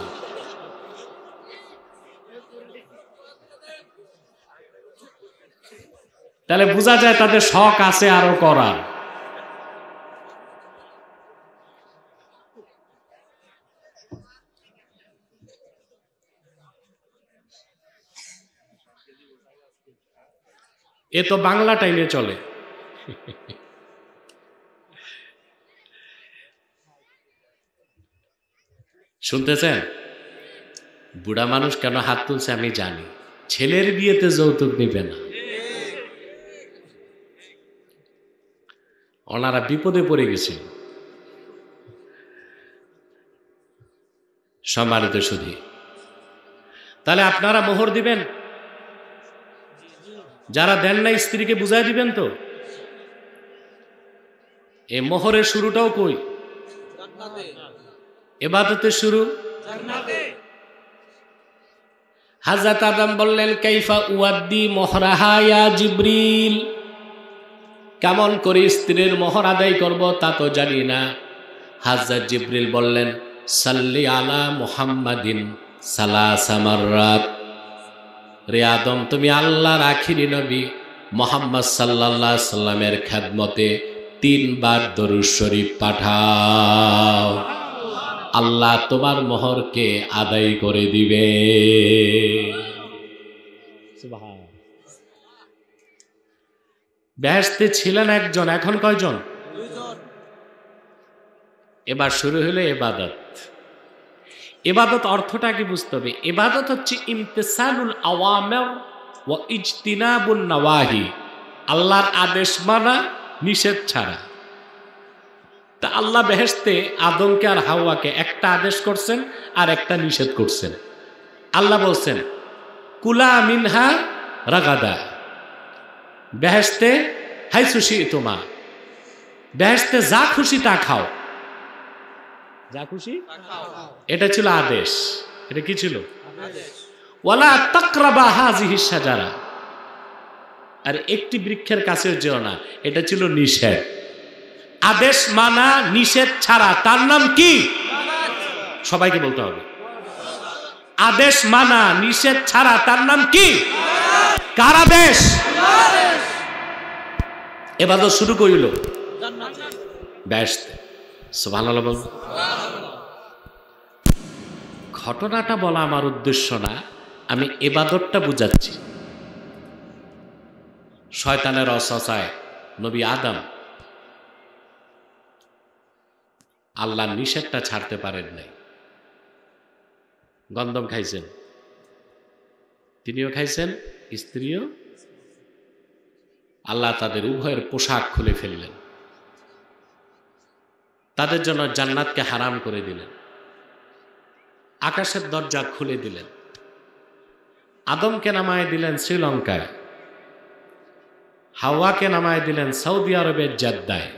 তাহলে বোঝা যায় তাদের শখ আছে আরো করার। এ তো বাংলা টাইমে চলে। শুনতেছেন? বুড়া মানুষ কেন হাত তুলছে আমি জানি। ছেলের বিয়েতে যৌতুক নিবে না। ওনারা বিপদে পড়ে গেছিল। সম্মানিত সুধী, তাহলে আপনারা মোহর দিবেন? যারা দেন না স্ত্রীকে বুঝাই দিবেন তো? এই মোহরের শুরুটাও কই? ইবাদতের শুরু জান্নাতে। হযরত আদম বললেন, কাইফা উয়াদ্দি মোহরাহা ইয়া জিবরিল, কেমন করে স্ত্রীর মোহর আদায় করব তা তো জানি না। হযরত জিবরিল বললেন, সাল্লি আলা মুহাম্মাদিন সালাসা মাররাত, রে আদম তুমি আল্লাহর আখিরি নবী মুহাম্মদ সাল্লাল্লাহু আলাইহি সাল্লামের খেদমতে 3 বার দরুদ শরীফ পাঠাও, আল্লাহ তোমার মোহরকে আদায় করে দিবে। সুবহান। বেহেশতে ছিলেন একজন, এখন কয়জন? 2 জন। এবার শুরু হলো ইবাদত। ইবাদত অর্থটা কি বুঝতে হবে? ইবাদত হচ্ছে ইমতিসালুল আওয়ামির ওয়া ইজতিনাবুন নাওয়াহি, আল্লাহর আদেশ মানা, নিষেধ ছাড়া। তা আল্লাহ বেহেশতে আদমকে আর হাওয়াকে একটা আদেশ করছেন আর একটা নিষেধ করছেন। আল্লাহ বলছেন কুলা মিনহা রাগাদা, বেহেশতে হাইসু শি'তুমা, বেহেশতে যা খুশি তা খাও, যা খুশি এটা ছিল আদেশ। এটা কি ছিল? ওয়ালা তাকরাবা হাযিহিশ শাজারা, আর একটি বৃক্ষের কাছে যেও না, এটা ছিল নিষেধ। আদেশ মানা নিষেধ ছাড়া তার নাম কি? সবাইকে বলতে হবে। আদেশ মানা নিষেধ ছাড়া তার নাম কি? কার আদেশ? ইবাদত শুরু করিল জান্নাতে, বেহেশতে। সুবহানাল্লাহ বল। ঘটনাটা বলা আমার উদ্দেশ্য না, আমি ইবাদতটা বুঝাচ্ছি। শয়তানের ওয়াসওয়াসায় নবী আদম আল্লাহর নিষেধটা ছাড়তে পারেন নাই। গন্ধম খাইছেন, তিনিও খাইছেন, স্ত্রীও। আল্লাহ তাদের উভয়ের পোশাক খুলে ফেললেন, তাদের জন্য জান্নাতকে হারাম করে দিলেন, আকাশের দরজা খুলে দিলেন, আদমকে নামায় দিলেন শ্রীলঙ্কায়, হাওয়াকে নামায় দিলেন সৌদি আরবের জেদ্দায়।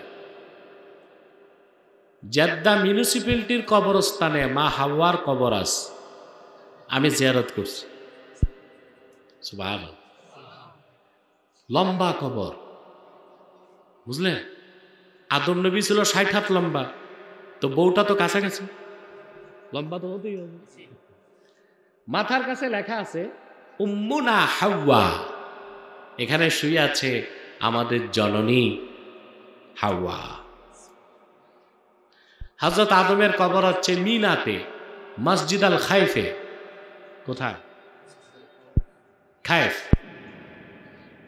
জেদ্দা মিউনিসিপ্যালিটির কবরস্থানে মা হাওয়ার কবর আছে, আমি জিয়ারত করছি। সুবহানাল্লাহ, লম্বা কবর, বুঝলেন? আদম নবী ছিল 60 হাত লম্বা, তো বউটা তো কাছাকাছি, লম্বা তো হতেই হবে। মাথার কাছে লেখা আছে উম্মুনা হাওয়া, এখানে শুয়ে আছে আমাদের জননী হাওয়া। হযরত আদমের কবর হচ্ছে মিনাতে, মসজিদ আল খাইফে। কোথায়? খাইফ।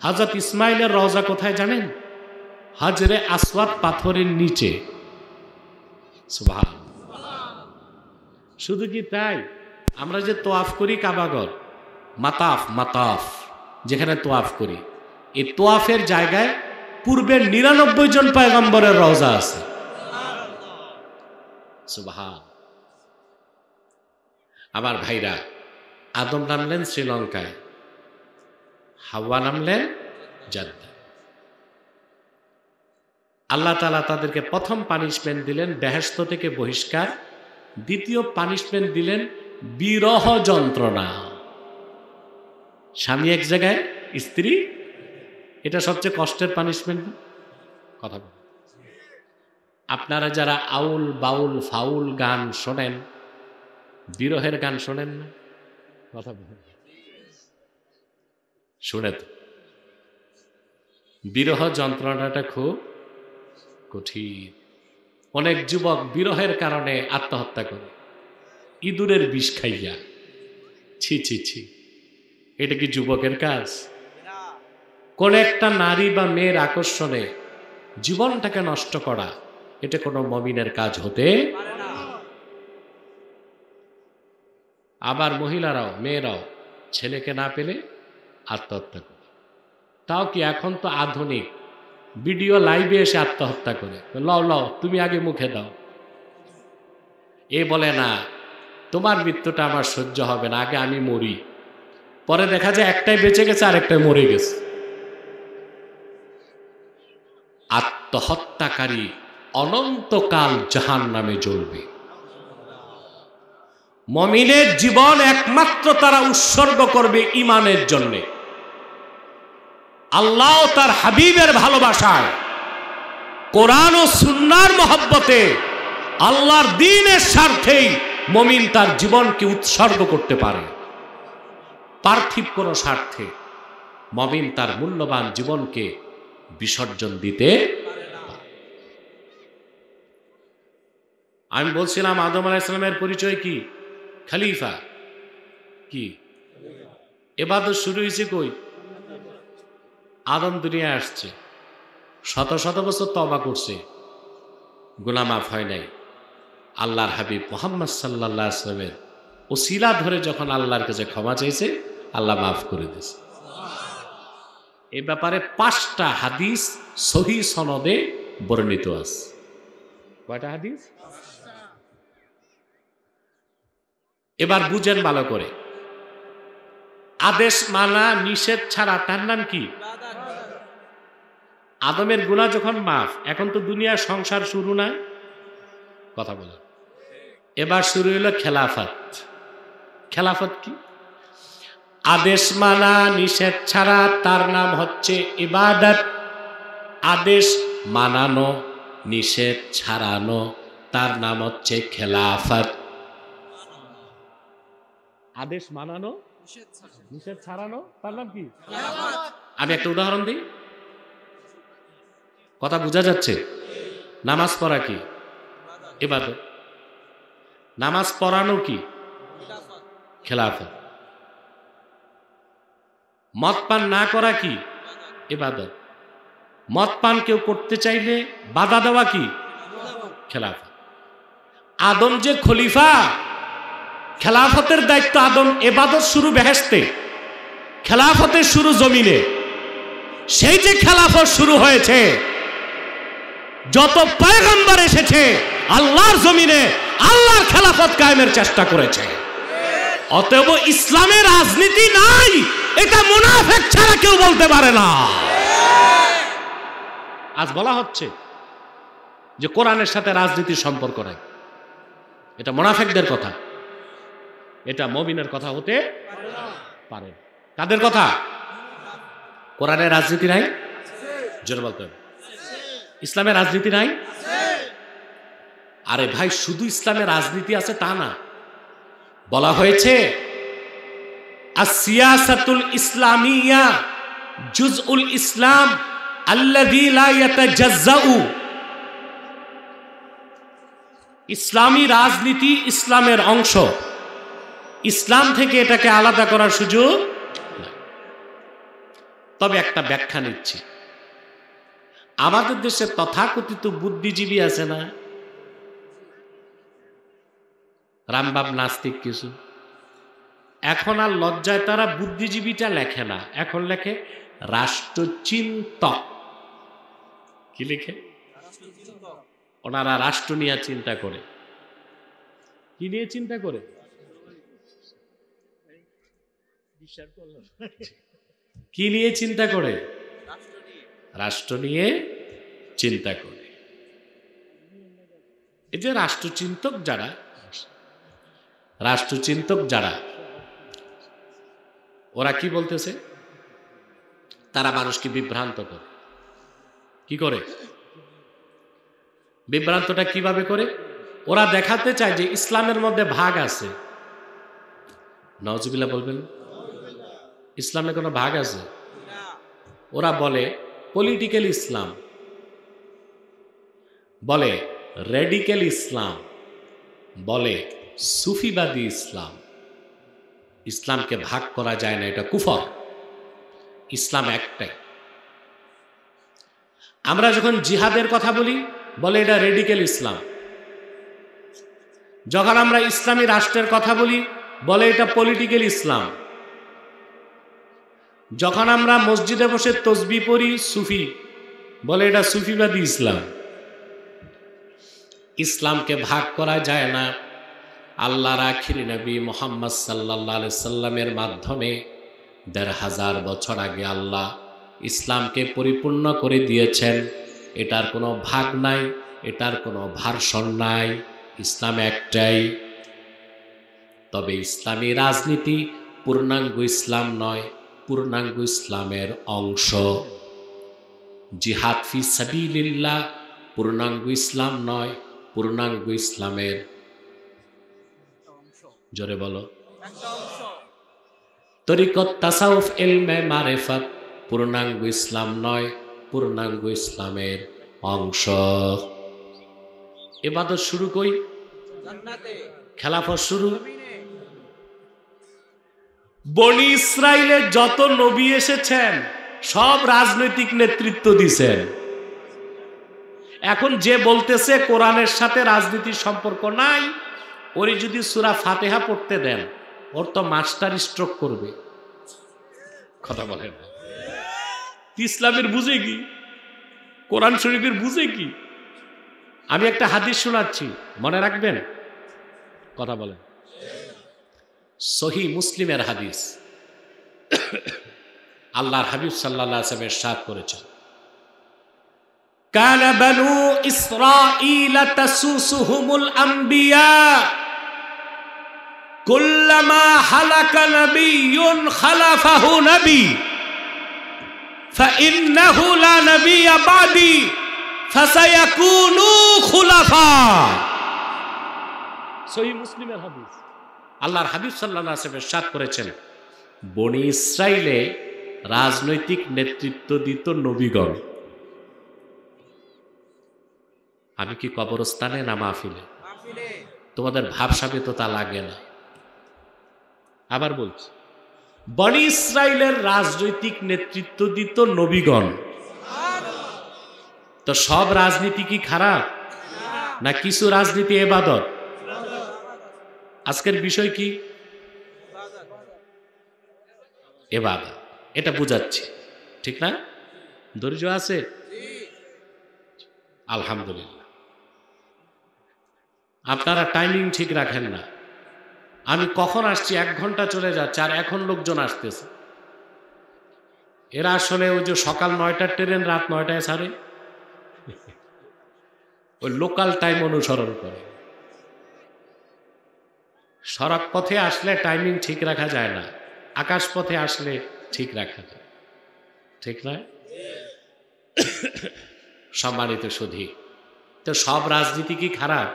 হযরত ইসমাইলের রওজা কোথায় জানেন? হাজরে আসওয়াদ পাথরের নিচে। সুবহানাল্লাহ। শুধু কি তাই, আমরা যে তোয়াফ করি কাবাঘর, মাতাফ, মাতাফ যেখানে তোয়াফ করি, এই তোয়াফের জায়গায় পূর্বের 99 জন পয়গম্বরের রওজা আছে। সুবহান। আমার ভাইরা, আদম নামলেন শ্রীলঙ্কায়, হাওয়া নামলেন জেদ্দা। আল্লাহ তাআলা তাদেরকে প্রথম পানিশমেন্ট দিলেন বেহেশত থেকে বহিষ্কার, দ্বিতীয় পানিশমেন্ট দিলেন বিরহ যন্ত্রণা। স্বামী এক জায়গায়, স্ত্রী, এটা সবচেয়ে কষ্টের পানিশমেন্ট। কথা বল। আপনারা যারা আউল বাউল ফাউল গান শোনেন, বিরহের গান শোনেন না? কথা বল। শুনে তো, বিরহ যন্ত্রণাটা খুব কঠিন। অনেক যুবক বিরহের কারণে আত্মহত্যা করে, ইঁদুরের বিষ খাইয়া। ছি ছি ছি, এটা কি যুবকের কাজ? কোন একটা নারী বা মেয়ের আকর্ষণে জীবনটাকে নষ্ট করা, এটা কোনো মুমিনের কাজ হতে পারে না। আবার মহিলারাও, মেয়েরাও ছেলেকে না পেলে আত্মহত্যা করে। তাও কি, এখন তো আধুনিক, ভিডিও লাইভে এসে আত্মহত্যা করে। লও লও, তুমি আগে মুখে দাও। এ বলে না, তোমার মৃত্যুটা আমার সহ্য হবে না, আগে আমি মরি। পরে দেখা যায় একটাই বেঁচে গেছে, আরেকটাই মরে গেছে। আত্মহত্যাকারী অনন্তকাল জাহান্নামে জ্বলবে। মুমিনের জীবন একমাত্র তারা উৎসর্গ করবে ঈমানের জন্য, আল্লাহ ও তার হাবিবের ভালোবাসায়, কোরআন ও সুন্নাহর মহব্বতে, আল্লাহর দ্বীনের স্বার্থেই মুমিন তার জীবনকে উৎসর্গ করতে পারে। পার্থিব কোনো স্বার্থে মুমিন তার মূল্যবান জীবনকে বিসর্জন দিতে পারে না। আমি বলছিলাম আদম আলাইহিস সালামের পরিচয় কি? খলিফা। কি ইবাদত শুরু হয়েছে কই? আদম দুনিয়ায় আসছে, শত শত বছর তওবা করছে, গুনাহ মাফ হয় নাই। আল্লাহর হাবিব মুহাম্মদ সাল্লাল্লাহু আলাইহি ওয়াসাল্লামের ওসিলা ধরে যখন আল্লাহর কাছে ক্ষমা চাইছে, আল্লাহ মাফ করে দিয়েছে। এই ব্যাপারে 5টা হাদিস সহিহ সনদে বর্ণিত আছে। কয়টা হাদিস? এবার বুঝেন ভালো করে। আদেশ মানা, নিষেধ ছাড়া, তার নাম কি? আদমের গুনাহ যখন মাফ, এখন তো দুনিয়ার সংসার শুরু না? কথা বলে। এবার শুরু হলো খেলাফত। খেলাফত কি? আদেশ মানা, নিষেধ ছাড়া, তার নাম হচ্ছে ইবাদত। আদেশ মানানো, নিষেধ ছাড়ানো, তার নাম হচ্ছে খেলাফত। আদেশ মানানো, নিষেধ ছাড়ানো, তার নাম কি? আমি একটা উদাহরণ দিই, কথা বোঝা যাচ্ছে? নামাজ পড়া কি? ইবাদত। নামাজ পড়ানো কি? খেলাফত। মদ পান না করা কি? ইবাদত। মদ পান কেউ করতে চাইলে বাধা দেওয়া কি? খেলাফত। আদম যে খলিফা, খেলাফতের দায়িত্ব আদম। ইবাদত শুরু বেহেশতে, খেলাফতের শুরু জমিনে। সেই যে খেলাফত শুরু হয়েছে, যত পয়গম্বর এসেছে আল্লাহর জমিনে আল্লাহর খেলাফত কায়েমের চেষ্টা করেছে। অতএব ইসলামের রাজনীতি নাই, এটা মুনাফিক ছাড়া কেউ বলতে পারে না। আজ বলা হচ্ছে যে কোরআনের সাথে রাজনীতির সম্পর্ক নাই, এটা মুনাফিকদের কথা, এটা মুমিনের কথা হতে পারে। কাদের কথা? কোরআনের রাজনীতি নাই? জোরে বলতে হবে। ইসলামের রাজনীতি নাই? আরে ভাই, শুধু ইসলামের রাজনীতি আছে তা না, বলা হয়েছে আসিয়াসাতুল ইসলামিয়া জুজউল ইসলাম আল্লাযী লা ইয়াতাজাজ্জাউ। ইসলামী রাজনীতি ইসলামের অংশ, ইসলাম থেকে এটাকে আলাদা করার সুযোগ নাই। তবে একটা ব্যাখ্যা নিচ্ছি। আমাদের দেশে তথাকথিত বুদ্ধিজীবী আছে না, রামবাব নাস্তিক কিছু, এখন আর লজ্জায় তারা বুদ্ধিজীবীটা লেখে না, এখন লেখে রাষ্ট্রচিন্তক। কি লিখে? ওনারা রাষ্ট্র নিয়ে চিন্তা করে। কি নিয়ে চিন্তা করে? কি নিয়ে চিন্তা করে? রাষ্ট্র নিয়ে চিন্তা করে। এই যে রাষ্ট্রচিন্তক যারা ওরা কি বলতেছে, তারা মানুষকে বিভ্রান্ত করে। কি করে? বিভ্রান্তটা কিভাবে করে? ওরা দেখাতে চায় যে ইসলামের মধ্যে ভাগ আছে। নাউজুবিল্লাহ বলবেন। ইসলামে কোনো ভাগ আছে? ওরা বলে পলিটিক্যাল ইসলাম, বলে রেডিক্যাল ইসলাম, বলে সুফিবাদী ইসলাম। ইসলামকে ভাগ করা যায় না, এটা কুফর। ইসলাম একটাই। আমরা যখন জিহাদের কথা বলি, বলে এটা রেডিক্যাল ইসলাম। যখন আমরা ইসলামী রাষ্ট্রের কথা বলি, বলে এটা পলিটিক্যাল ইসলাম। যখন আমরা মসজিদে বসে তসবিহ পড়ি, সুফি, বলে এটা সুফিবাদী ইসলাম। ইসলামকে ভাগ করা যায় না। আল্লাহর আখির নবী মুহাম্মদ সাল্লাল্লাহু আলাইহি সাল্লামের মাধ্যমে ১৫০০ বছর আগে আল্লাহ ইসলামকে পরিপূর্ণ করে দিয়েছেন। এটার কোনো ভাগ নাই, এটার কোনো ভার্সন নাই। ইসলাম একটাই। তবে ইসলামী রাজনীতি পূর্ণাঙ্গ ইসলাম নয়, পূর্ণাঙ্গ ইসলামের অংশ। জিহাদ ফি সাবিলিল্লাহ পূর্ণাঙ্গ ইসলাম নয়, পূর্ণাঙ্গ ইসলামের জোরে বলো তরিকত তাসাউফ ইলমে মারিফাত পূর্ণাঙ্গ ইসলাম নয়, পূর্ণাঙ্গ ইসলামের অংশ। ইবাদত শুরু কই? জান্নাতে। খেলাফত শুরু। বনি ইসরাইলের যত নবী এসেছেন সব রাজনৈতিক নেতৃত্ব দিয়েছেন। এখন যে বলতেছে কোরআনের সাথে রাজনীতির সম্পর্ক নাই, ওরে যদি সূরা ফাতিহা পড়তে দেন, ওর তো মাস্টার স্ট্রোক করবে। কথা বলেন। ইসলামের বুঝে কি? কোরআন শরীফের বুঝে কি? আমি একটা হাদিস শোনাচ্ছি, মনে রাখবেন। কথা বলেন। সহিহ মুসলিমের হাদিস। আল্লাহর হাবিব সাল্লাল্লাহু আলাইহি ওয়াসাল্লাম ইরশাদ করেছেন, কানা বানু ইসরাঈল তাসুসুহুমুল আম্বিয়া কুল্লামা হালাকা নাবিয়্যুন খালাফাহু নবী ফাইন্নাহু লা নাবিয়্যা বাদি ফাসায়াকুনু খুলাফা। সহিহ মুসলিমের হাদিস। আল্লাহর হাবিব সাল্লাল্লাহু আলাইহি ওয়াসাল্লাম ইরশাদ করেছেন, বনি ইসরাইলে রাজনৈতিক নেতৃত্ব দিত নবীগণ। আমি কি কবরস্থানে না মাহফিলে? তোমাদের ভাবসাবে তো তা লাগে না। আবার বলছি, বনি ইসরাইলের রাজনৈতিক নেতৃত্ব দিত নবীগণ। তো সব রাজনীতি কি খারাপ? না কিছু রাজনীতি ইবাদত? আজকের বিষয় কি? ইবাদত। এটা বুঝাচ্ছি, ঠিক না? ধৈর্য আছে? আলহামদুলিল্লাহ। আপনারা টাইমিং ঠিক রাখেন না। আমি কখন আসছি 1 ঘন্টা চলে যাচ্ছে, আর এখন লোকজন আসতেছে। এরা আসলে ওই যে সকাল 9টার ট্রেন রাত 9টায় ছাড়ে, ওই লোকাল টাইম অনুসরণ করে। সড়ক পথে আসলে টাইমিং ঠিক রাখা যায় না, আকাশ পথে আসলে ঠিক রাখা যায়, ঠিক না? সম্মানিত সুধী, তো সব রাজনীতি কি খারাপ?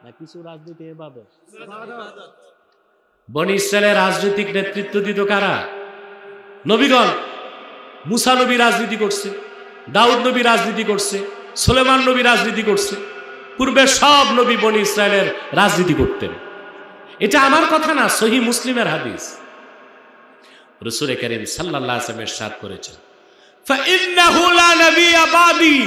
না কিছু রাজনীতি ইবাদত। বনি ইসরাইলের রাজনৈতিক নেতৃত্ব দিত কারা? নবীগণ। মুসা নবী রাজনীতি করছে, দাউদ নবী রাজনীতি করছে, সুলেমান নবী রাজনীতি করছে। পূর্বে সব নবী বনি ইসরাইলের রাজনীতি করতেন। এটা আমার কথা না, সহিহ মুসলিমের হাদিস। রাসূল কারীম সাল্লাল্লাহু আলাইহি ওয়াসাল্লাম ইরশাদ করেছেন, ফাইন্নাহু লা নাবিয়্যা বাদি।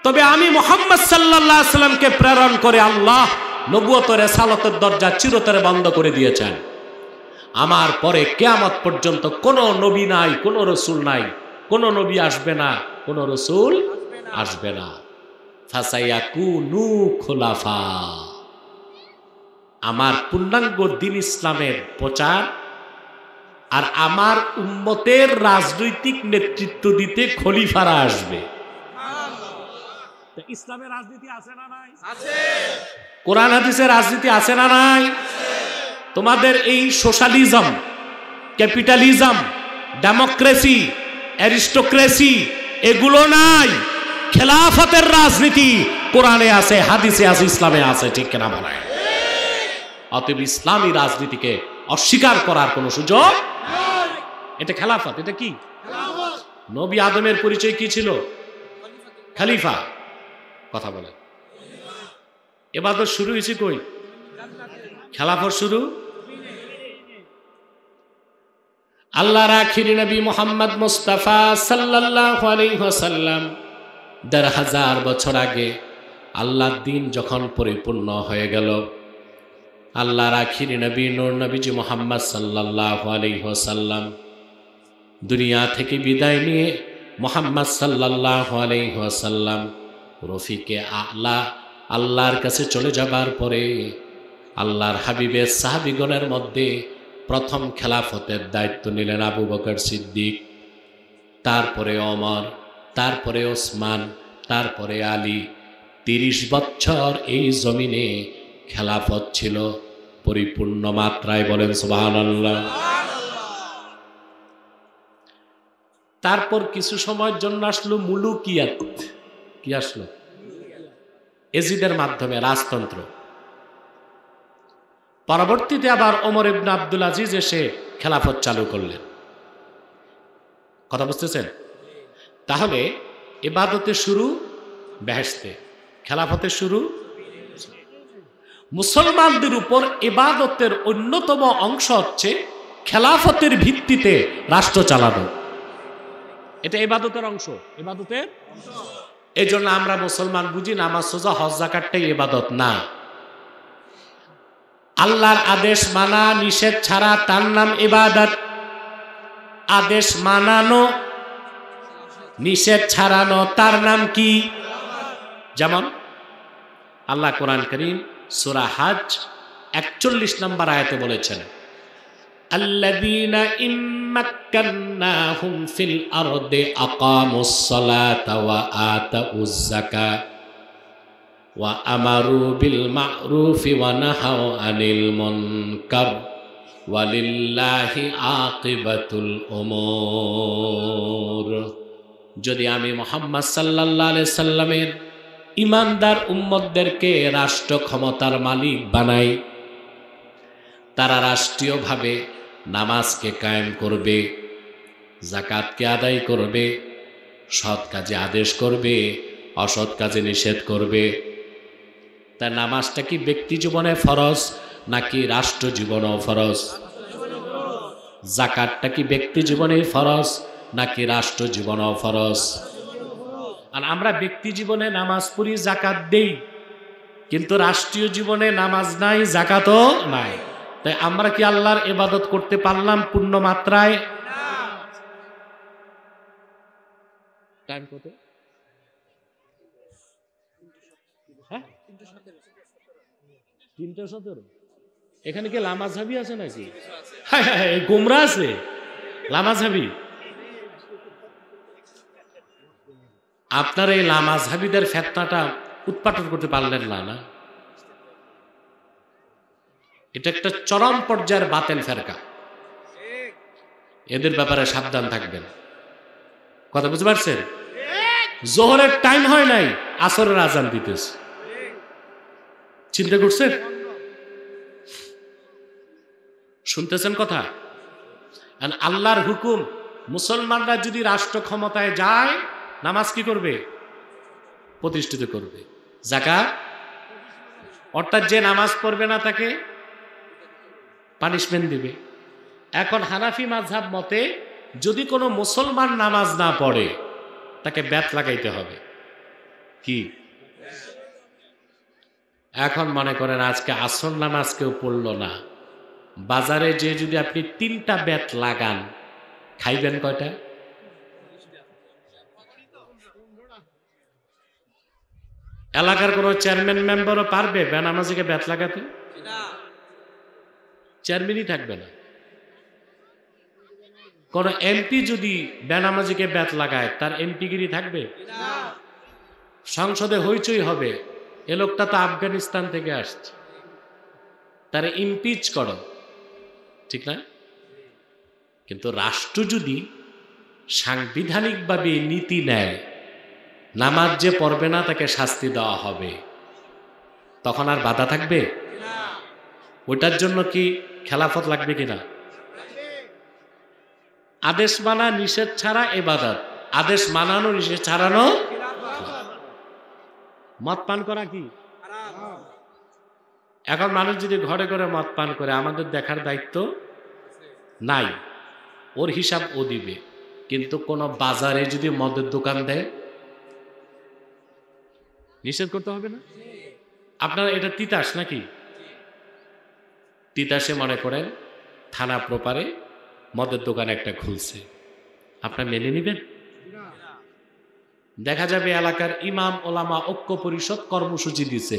তবে আমি মুহাম্মদ সাল্লাল্লাহু আলাইহি ওয়াসাল্লামকে প্রেরণ করে আল্লাহ নবুয়ত ও রিসালাতের দরজা চিরতরে বন্ধ করে দিয়েছেন। আমার পরে কিয়ামত পর্যন্ত কোনো নবী নাই, কোনো রাসূল নাই, কোনো নবী আসবে না, কোনো রাসূল আসবে না। ফাসায়াকুনু খুলাফা। আমার পূর্ণাঙ্গ দ্বীন ইসলামের প্রচার আর আমার উম্মতের রাজনৈতিক নেতৃত্ব দিতে খলিফারা আসবে। ইসলামের রাজনীতি আছে না নাই? কোরআন হাদিসের রাজনীতি আছে না নাই? তোমাদের এই সোশ্যালিজম, ক্যাপিটালিজম, ডেমোক্রেসি, অ্যারিস্টোক্রেসি এগুলো নাই। খেলাফতের রাজনীতি কোরআনে আছে, হাদিসে আছে, ইসলামে আছে, ঠিক কিনা বলেন? অতএব ইসলামী রাজনীতিকে অস্বীকার করার কোনো সুযোগ নাই। এটা খেলাফত। এটা কি? নবী আদমের পরিচয় কি ছিল? খলিফা। কথা বলেন। ইবাদত শুরু হয়েছে কই? খেলাফত শুরু আল্লাহর আখিরি নবী মুহাম্মদ মুস্তাফা সাল্লাল্লাহু আলাইহি ওয়াসাল্লাম ১৫০০ বছর আগে আল্লাহর দ্বীন যখন পরিপূর্ণ হয়ে গেল, আল্লাহর আখিরি নবী নূর নবীজি মুহাম্মদ সাল্লাল্লাহু আলাইহি ওয়াসাল্লাম দুনিয়া থেকে বিদায় নিয়ে মুহাম্মদ সাল্লাল্লাহু আলাইহি ওয়াসাল্লাম রফিকে আলা আল্লাহর কাছে চলে যাবার পরে আল্লাহর হাবিবের সাহাবীগণের মধ্যে প্রথম খেলাফতের দায়িত্ব নিলেন আবু বকর সিদ্দিক, তারপরে ওমর, তারপরে ওসমান, তারপরে আলী। ৩০ বছর এই জমিনে খেলাফত ছিল পরিপূর্ণ মাত্রায়। বলেন সুবহানাল্লাহ। তারপর কিছু সময়ের জন্য আসলো মুলুকিয়াত। কি আসলো? এজিদের মাধ্যমে রাজতন্ত্র। পরবর্তীতে আবার ওমর ইবনে আব্দুল আজিজ এসে খেলাফত চালু করলেন। কথা বুঝতেছেন? তাহলে ইবাদতের শুরু বেহেশতে, খেলাফতের শুরু। মুসলমানদের উপর ইবাদতের অন্যতম অংশ হচ্ছে খেলাফতের ভিত্তিতে রাষ্ট্র চালানো। এটা ইবাদতের অংশ, ইবাদতের। এই জন্য আমরা মুসলমান বুঝি নামাজ, রোজা, হজ, যাকাতটাই ইবাদত না। আল্লাহর আদেশ মানা, নিষেধ ছাড়া তার নাম ইবাদত। আদেশ মানানো, নিষেধ ছাড়ানো তার নাম কি? যেমন আল্লাহ কোরআন কারীম সূরা হজ ৪১ নম্বর আয়াতে বলেছেন, আল্লাযীনা ইম্মাক্কান্নাহুম ফিল আরদি আকামুস সালাতা ওয়া আতাউয যাকাত ওয়া আমারু বিল মা'রুফি ওয়া নাহাউ আনিল মুনকার ওয়ালিল্লাহি আকিবাতুল উমুর। যদি আমি মুহাম্মদ সাল্লাল্লাহু আলাইহি সাল্লামের ইমানদার উম্মতদেরকে রাষ্ট্র ক্ষমতার মালিক বানাই, তারা রাষ্ট্রীয়ভাবে নামাজকে কায়েম করবে, যাকাতকে আদায় করবে, সৎ কাজে আদেশ করবে, অসৎ কাজে নিষেধ করবে। তা নামাজটা কি ব্যক্তি জীবনে ফরজ নাকি রাষ্ট্র জীবনেও ফরজ? যাকাতটা কি ব্যক্তি জীবনে ফরজ নাকি রাষ্ট্র জীবনেও ফরজ? আর আমরা ব্যক্তি জীবনে নামাজ পড়ি, যাকাত দেই, কিন্তু রাষ্ট্রীয় জীবনে নামাজ নাই, যাকাতও নাই। তাই আমরা কি আল্লাহর ইবাদত করতে পারলাম পূর্ণ মাত্রায়? টাইম কত? হ্যাঁ, ৩:১৭। এখানে কি লামাঝাবি আছে নাকি? হ্যাঁ হ্যাঁ, গোমরা আছে লামাঝাবি। আপনারা এই লামাঝাবিদের ফেতনাটা উৎপাদন করতে পারলেন না। না, এটা একটা চরম পর্যায়ের বাতিল ফেরকা। এদের ব্যাপারে সাবধান থাকবেন। কথা বুঝতে পারছেন? জোহরের টাইম হয় নাই, আসরের আজান দিতেছে। চিন্তা করছেন? শুনতেছেন কথা? আল্লাহর হুকুম, মুসলমানরা যদি রাষ্ট্র ক্ষমতায় যায়, নামাজ কি করবে? প্রতিষ্ঠিত করবে। যাকাত, অর্থাৎ যে নামাজ পড়বে না তাকে পানিশমেন্ট দিবে। এখন হানাফি মাযহাব মতে যদি কোনো মুসলমান নামাজ না পড়ে তাকে ব্যাত লাগাইতে হবে। কি? এখন মনে করেন আজকে আসর নামাজ কেউ পড়লো না, বাজারে যে যদি আপনি 3টা ব্যাত লাগান, খাইবেন কয়টা? এলাকার কোনো চেয়ারম্যান মেম্বারও পারবে বেনামাজিকে ব্যাত লাগাতে? চেয়ারম্যানই থাকবে না। কোন এমপি যদি বেনামাজিকে ব্যাত লাগায়, তার এমপিগিরি থাকবে? সংসদে হইচই হবে, এ লোকটা তো আফগানিস্তান থেকে আসছে, তারা ইমপিচ করো, ঠিক না? কিন্তু রাষ্ট্র যদি সাংবিধানিকভাবে নীতি নেয়, নামাজ যে পড়বে না তাকে শাস্তি দেওয়া হবে, তখন আর বাধা থাকবে? ওইটার জন্য কি খেলাফত লাগবে কিনা? আদেশ মানা নিষেধ ছাড়া ইবাদত, আদেশ মানানো নিষেধ ছাড়ানো। মদ পান করা কি? এখন মানুষ যদি ঘরে ঘরে মদ পান করে, আমাদের দেখার দায়িত্ব নাই, ওর হিসাব ও দিবে। কিন্তু কোন বাজারে যদি মদের দোকান দেয়, নিষেধ করতে হবে না? আপনারা এটা তিতাস নাকি? তিতাসে মনে করেন থানা প্রপারে মদের দোকান একটা খুলছে, আপনারা মেনে নেবেন? দেখা যাবে এলাকার ইমাম ওলামা ঐক্য পরিষদ কর্মসূচি দিছে,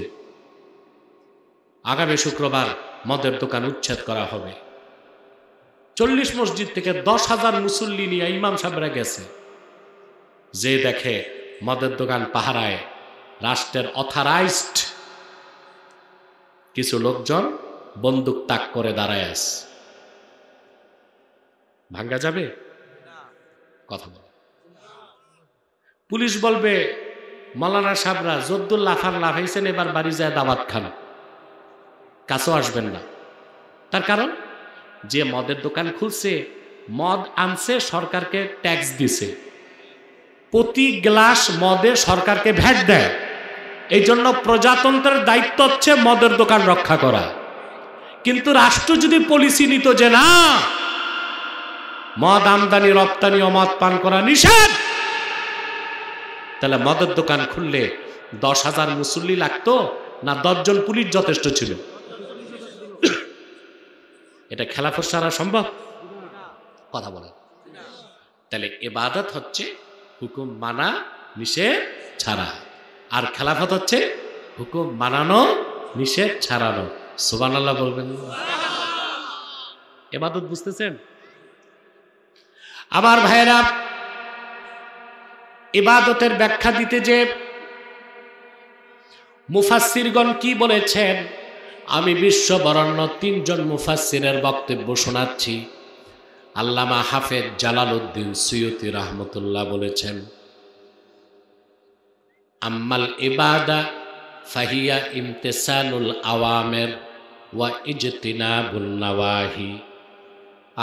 আগামী শুক্রবার মদের দোকান উচ্ছেদ করা হবে। 40 মসজিদ থেকে 10,000 মুসল্লি নিয়ে ইমাম সাহেবরা গেছে, যে দেখে মদের দোকান পাহারায় রাষ্ট্রের অথরাইজড কিছু লোকজন বন্দুক তাক করে দাঁড়ায় আছে। ভাঙ্গা যাবে? কথা বল। পুলিশ বলবে মাওলানা সাহেবরা যদ্দুর লাফান লাফাইছেন, এবার বাড়ি যায় দাওয়াত খান, কাছেও আসবেন না। তার কারণ যে মদের দোকান খুলছে, মদ আনছে, সরকারকে ট্যাক্স দিছে, প্রতি গ্লাস মদে সরকারকে ভ্যাট দেয়। এই জন্য প্রজাতন্ত্রের দায়িত্ব হচ্ছে মদের দোকান রক্ষা করা। কিন্তু রাষ্ট্র যদি পলিসি নিত যে না, মদ আমদানি রপ্তানি ও মদ পান করা নিষেধ, তাহলে মদের দোকান খুললে 10,000 মুসল্লি লাগতো না 10 জন পুলিশ যথেষ্ট ছিল? এটা খেলাফত ছাড়া সম্ভব? কথা বলেন। তাহলে ইবাদত হচ্ছে হুকুম মানা নিষেধ ছাড়া, আর খেলাফত হচ্ছে হুকুম মানানো নিষেধ ছাড়ানো। সুবহানাল্লাহ বলবেন? ইবাদত বুঝতেছেন? আমার ভাইরা, ইবাদতের ব্যাখ্যা দিতে যে মুফাসসিরগণ কি বলেছেন, আমি বিশ্ববরণ্য 3 জন মুফাসসিরের বক্তব্য শোনাচ্ছি। আল্লামা হাফেজ জালালউদ্দিন সুয়ুতি রাহমাতুল্লাহ বলেছেন, আম্মাল ইবাদা ফাহিয়া ইমতিসালুল আওয়ামির ওয়া ইজতিনাবুন নাওয়াহি,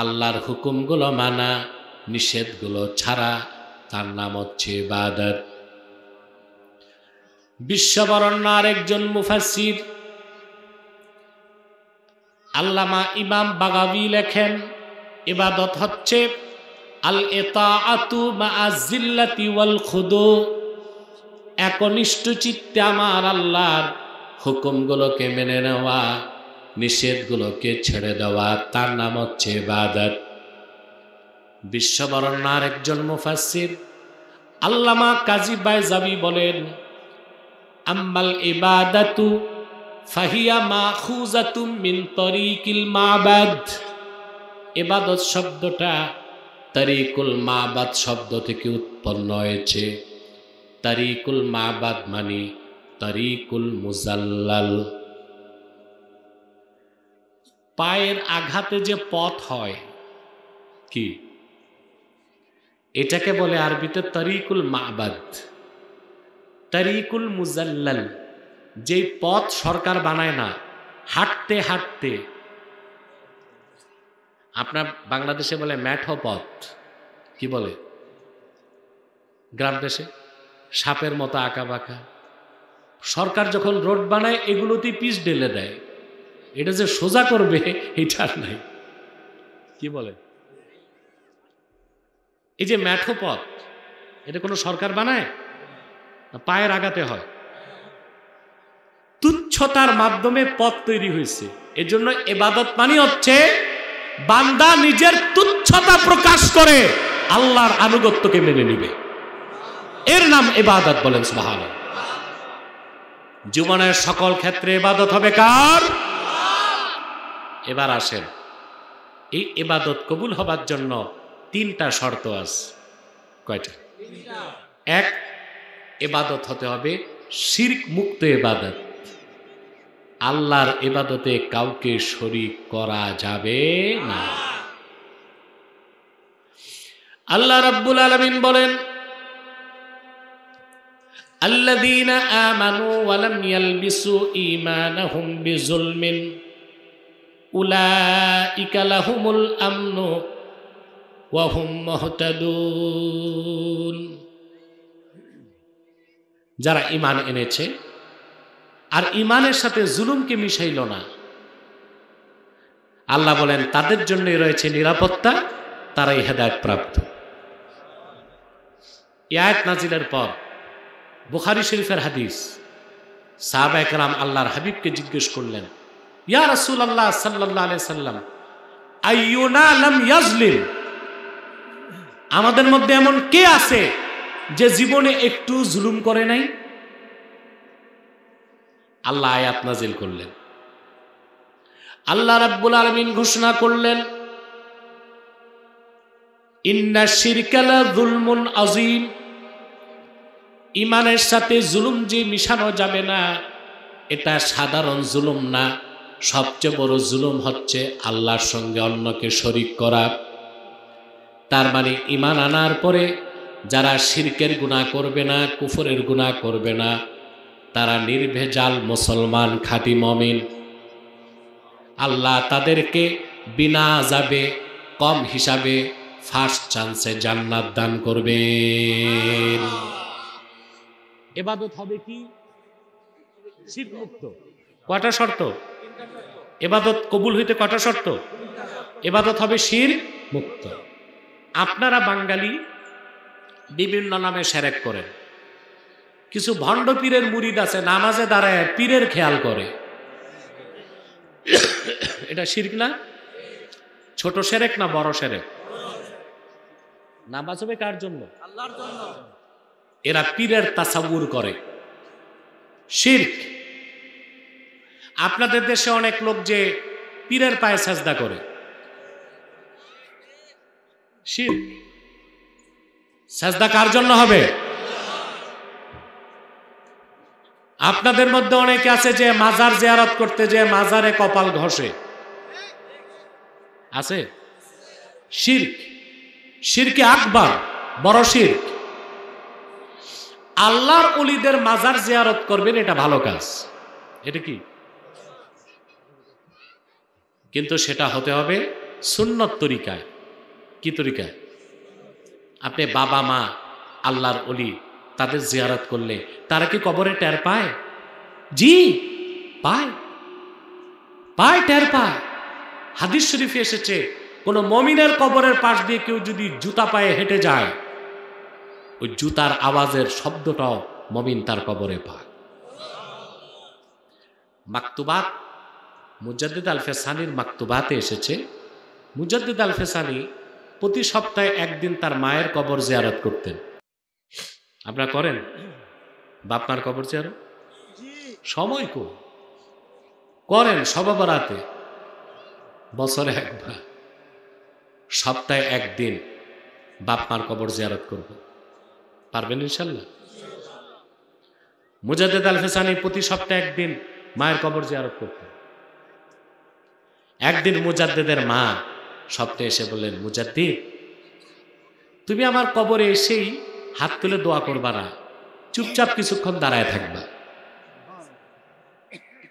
আল্লাহর হুকুমগুলো মানা, নিষেধগুলো ছাড়া, তার নাম হচ্ছে ইবাদত। বিশ্ববরণ্য আরেকজন মুফাসসির আল্লামা ইমাম বাগাবী লেখেন, ইবাদত হচ্ছে আল ইতাআতু মা'a যিল্লাতি ওয়াল খুদু, একনিষ্ঠ চিত্তে আমার আল্লাহর হুকুমগুলোকে মেনে নেওয়া, নিষেধগুলোকে ছেড়ে দেওয়া, তার নাম হচ্ছে ইবাদত। বিশ্ববরণ্য আরেকজন মুফাসসির আল্লামা কাজী বাইজাবি বলেন, আম্মাল ইবাদাতু ফাহিয়া মাখুজাতুম মিন তরিকিল মাবাদ, ইবাদত শব্দটা তরিকুল মাবাদ শব্দ থেকে উৎপন্ন হয়েছে। তরিকুল মাবাদ মানে তরিকুল মুজাল্লাল, পায়ের আঘাতে যে পথ হয়, কি এটাকে বলে আরবিতে তরিকুল মাবাদ। তরিকুল মুজাল্লাল, যে পথ সরকার বানায় না, হাঁটতে হাঁটতে, আপনার বাংলাদেশে বলে ম্যাঠো পথ, কি বলে গ্রাম দেশে, সাপের মতো আঁকা বাঁকা। সরকার যখন রোড বানায় এগুলোতেই পিচ ঢেলে দেয়, এটা যে সোজা করবে এটা নাই, কি বলে? এই যে ম্যাঠো পথ, এটা কোনো সরকার বানায় না, পায়ের আঘাতে হয়। তুচ্ছতার মাধ্যমে পথ তৈরি হয়েছে। এজন্য ইবাদত মানে হচ্ছে বান্দা নিজের তুচ্ছতা প্রকাশ করে আল্লাহর আনুগত্যকে মেনে নিবে, এর নাম ইবাদত। বলেন সুবহানাল্লাহ। জীবনের সকল ক্ষেত্রে ইবাদত হবে কার? এবার আসেন, এই ইবাদত কবুল হবার জন্য 3টা শর্ত আছে। কয়টা? 1, ইবাদত হতে হবে শিরক মুক্ত ইবাদত। আল্লাহর ইবাদতে কাউকে শরীক করা যাবে না। আল্লাহ রাব্বুল আলামিন বলেন, আল্লাযীনা আমানু ওয়া লাম ইয়ালবিসু ঈমানাহুম বিযুলমিন উলাইকা লাহুমুল আমনু ওয়া হুম মুহতাদুন। যারা ঈমান এনেছে আর ঈমানের সাথে জুলুমকে মিশাইল না, আল্লাহ বলেন তাদের জন্যই রয়েছে নিরাপত্তা, তারাই হেদায়েত প্রাপ্ত। এই আয়াত নাজিলের পর বুখারী শরীফের হাদিস, সাহাবায়ে কেরাম আল্লাহর হাবিবকে জিজ্ঞেস করলেন, ইয়া রাসূলুল্লাহ সাল্লাল্লাহু আলাইহি সাল্লাম, আইয়ুনা লাম ইয়াজলিম, আমাদের মধ্যে এমন কে আছে যে জীবনে একটু জুলুম করে নাই? আল্লাহ আয়াত নাজিল করলেন। আল্লাহ রাব্বুল আলামিন ঘোষণা করলেন, ইন্না শিরকা লা যুলমুন আযীম, ঈমানের সাথে জুলুম যে মিশানো যাবে না, এটা সাধারণ জুলুম না, সবচেয়ে বড় জুলুম হচ্ছে আল্লাহর সঙ্গে অন্যকে শরীক করা। তার মানে ঈমান আনার পরে যারা শিরকের গুনাহ করবে না, কুফরের গুনাহ করবে না, তারা নির্ভেজাল মুসলমান, খাঁটি মুমিন। আল্লাহ তাদেরকে বিনা আযাবে, কম হিসাবে, ফার্স্ট চান্সে জান্নাত দান করবেন। ইবাদত হবে কি? শিরক মুক্ত। কয়টা শর্ত? ইবাদত কবুল হইতে কয়টা শর্ত? ইবাদত হবে শিরক মুক্ত। আপনারা বাঙালি বিভিন্ন নামে শিরক করেন। কিছু ভণ্ড পীরের মুরিদ আছে, নামাজে দাঁড়ায় পীরের খেয়াল করে। এটা শিরক না? ছোট শিরক না বড় শিরক? নামাজ হবে কার জন্য? আল্লাহর জন্য। এরা পীরের তাসাউর করে, শিরক। আপনাদের দেশে অনেক লোক যে পীরের পায়ে সাজদা করে, শিরক। সাজদা কার জন্য হবে? আপনাদের মধ্যে অনেকে আছে যে মাজার জিয়ারত করতে যে মাজারে কপাল ঘষে, আছে? শিরক। শিরকে আকবার, বড় শিরক। আল্লাহর ওলিদের মাজার জিয়ারত করবেন, এটা ভালো কাজ, এটা কি? কিন্তু সেটা হতে হবে সুন্নত তরিকায়। কি তরিকায়? আপনি বাবা মা আল্লাহর ওলি তাদের জিয়ারত করলে তারা কি কবরে টের পায়? জি পায়, পায়, টের পায়। হাদিস শরীফে এসেছে, কোন মুমিনের কবরের পাশ দিয়ে কেউ যদি জুতা পায়ে হেঁটে যায়, ওই জুতার আওয়াজের শব্দটাও মুমিন তার কবরে পায়। মাকতুবাত, মুজাদ্দিদ আল ফেসানির মাকতুবাতে এসেছে, মুজাদ্দিদ আল ফেসানি প্রতি সপ্তাহে একদিন তার মায়ের কবর জিয়ারত করতেন। আপনারা করেন বাপমার কবর জিয়ারত? সময় করেন সবে বরাতে, বছরে একবার, সপ্তাহে একদিন বাপমার কবর জিয়ারত করব। পারবেন ইনশাল্লাহ? মুজাদ্দিদ আল ফেসানি প্রতি সপ্তাহে একদিন মায়ের কবর জিয়ারত করতেন। একদিন মুজাদ্দিদের মা স্বপ্নে এসে বললেন, মুজাদ্দিদ, তুমি আমার কবরে এসেই হাত তুলে দোয়া করবা না, চুপচাপ কিছুক্ষণ দাঁড়ায় থাকবা।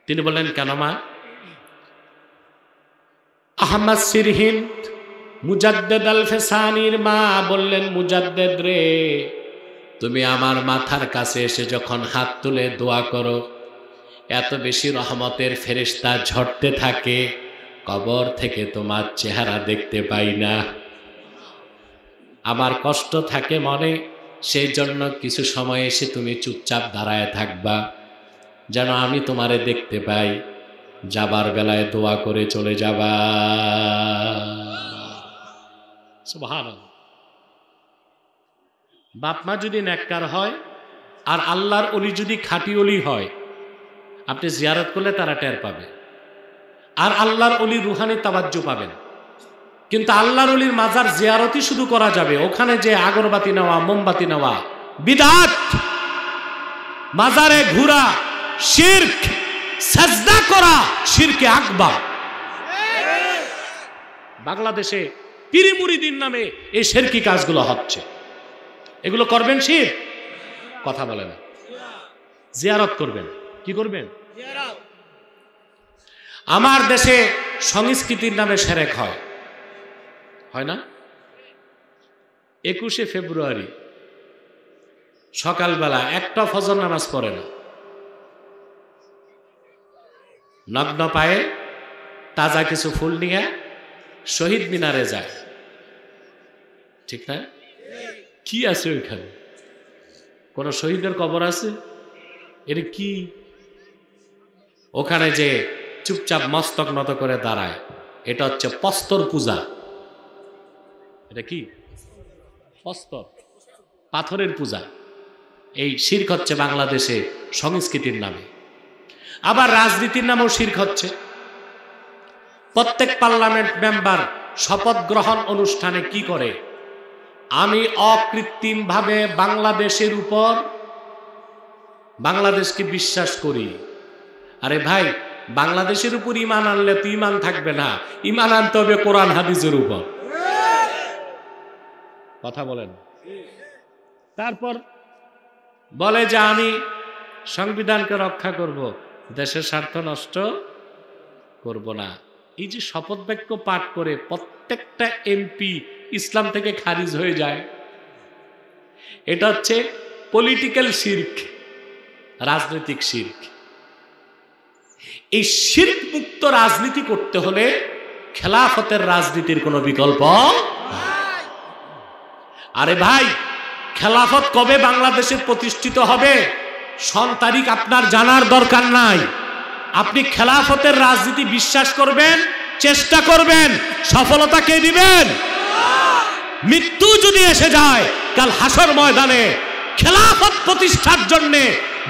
তিনি বললেন, কেন মা? আহমদ সিরহিন্দ মুজাদ্দিদ আল ফেসানির মা বললেন, মুজাদ্দিদ রে, তুমি আমার মাথার কাছে এসে যখন হাত তুলে দোয়া করো, এত বেশি রহমতের ফেরেশতা ঝরতে থাকে, কবর থেকে তোমার চেহারা দেখতে পাই না। আমার কষ্ট থাকে মনে, সেই জন্য কিছু সময় এসে তুমি চুপচাপ দাঁড়ায় থাকবা, যেন আমি তোমারে দেখতে পাই, যাবার বেলায় দোয়া করে চলে যাবা। সুবহানাল্লাহ। বাপ মা যদি নেককার হয় আর আল্লাহর ওলি যদি খাঁটি ওলি হয়, আপনি জিয়ারত করলে তারা টের পাবে, আর আল্লাহর ওলি রুহানি তাওয়াজ্জু পাবেন। কিন্তু আল্লাহর ওলির মাজার জিয়ারতই শুধু করা যাবে, ওখানে যে আগরবাতি নেওয়া, মোমবাতি নেওয়া বিদআত। মাজারে ঘোরা শিরক, সাজদা করা শিরকে আকবার। বাংলাদেশে পীর মুরিদিন নামে এই শিরকি কাজগুলো হচ্ছে, এগুলো করবেন শিরক? কথা বলে না। জিয়ারত করবেন, কি করবেন? আমার দেশে সংস্কৃতির নামে শিরক হয়, হয় না? 21শে ফেব্রুয়ারি সকালবেলা একটা ফজর নামাজ পড়ে না, নগ্ন পায়ে তাজা কিছু ফুল নিয়ে শহীদ মিনারে যায়, ঠিক না? কি আছে ওইখানে? কোন শহীদের কবর আছে? এর কি? ওখানে যে চুপচাপ মস্তক নত করে দাঁড়ায়, এটা হচ্ছে প্রস্তর পূজা। এটা কি? প্রস্তর, পাথরের পূজা। এই শিরক হচ্ছে বাংলাদেশে সংস্কৃতির নামে। আবার রাজনীতির নামেও শিরক হচ্ছে। প্রত্যেক পার্লামেন্ট মেম্বার শপথ গ্রহণ অনুষ্ঠানে কি করে? আমি অকৃত্রিমভাবে বাংলাদেশের উপর, বাংলাদেশকে বিশ্বাস করি। আরে ভাই, বাংলাদেশের উপর ঈমান আনলে তো ঈমান থাকবে না, ঈমান আনতে হবে কোরআন হাদিসের উপর। কথা বলেন। তারপর বলে যে আমি সংবিধানকে রক্ষা করব, দেশের স্বার্থ নষ্ট করব না। এই যে শপথ বাক্য পাঠ করে প্রত্যেকটা এমপি ইসলাম থেকে খারিজ হয়ে যায়, এটা হচ্ছে পলিটিক্যাল শিরক, রাজনৈতিক শিরক। এই শিরক মুক্ত রাজনীতি করতে হলে খেলাফতের রাজনীতির কোনো বিকল্প। আরে ভাই, খেলাফত কবে বাংলাদেশে প্রতিষ্ঠিত হবে সন তারিখ আপনার জানার দরকার নাই। আপনি খেলাফতের রাজনীতি বিশ্বাস করবেন, চেষ্টা করবেন, সফলতা কে দিবেন? মৃত্যু যদি এসে যায়, কাল হাসর ময়দানে খেলাফত প্রতিষ্ঠার জন্য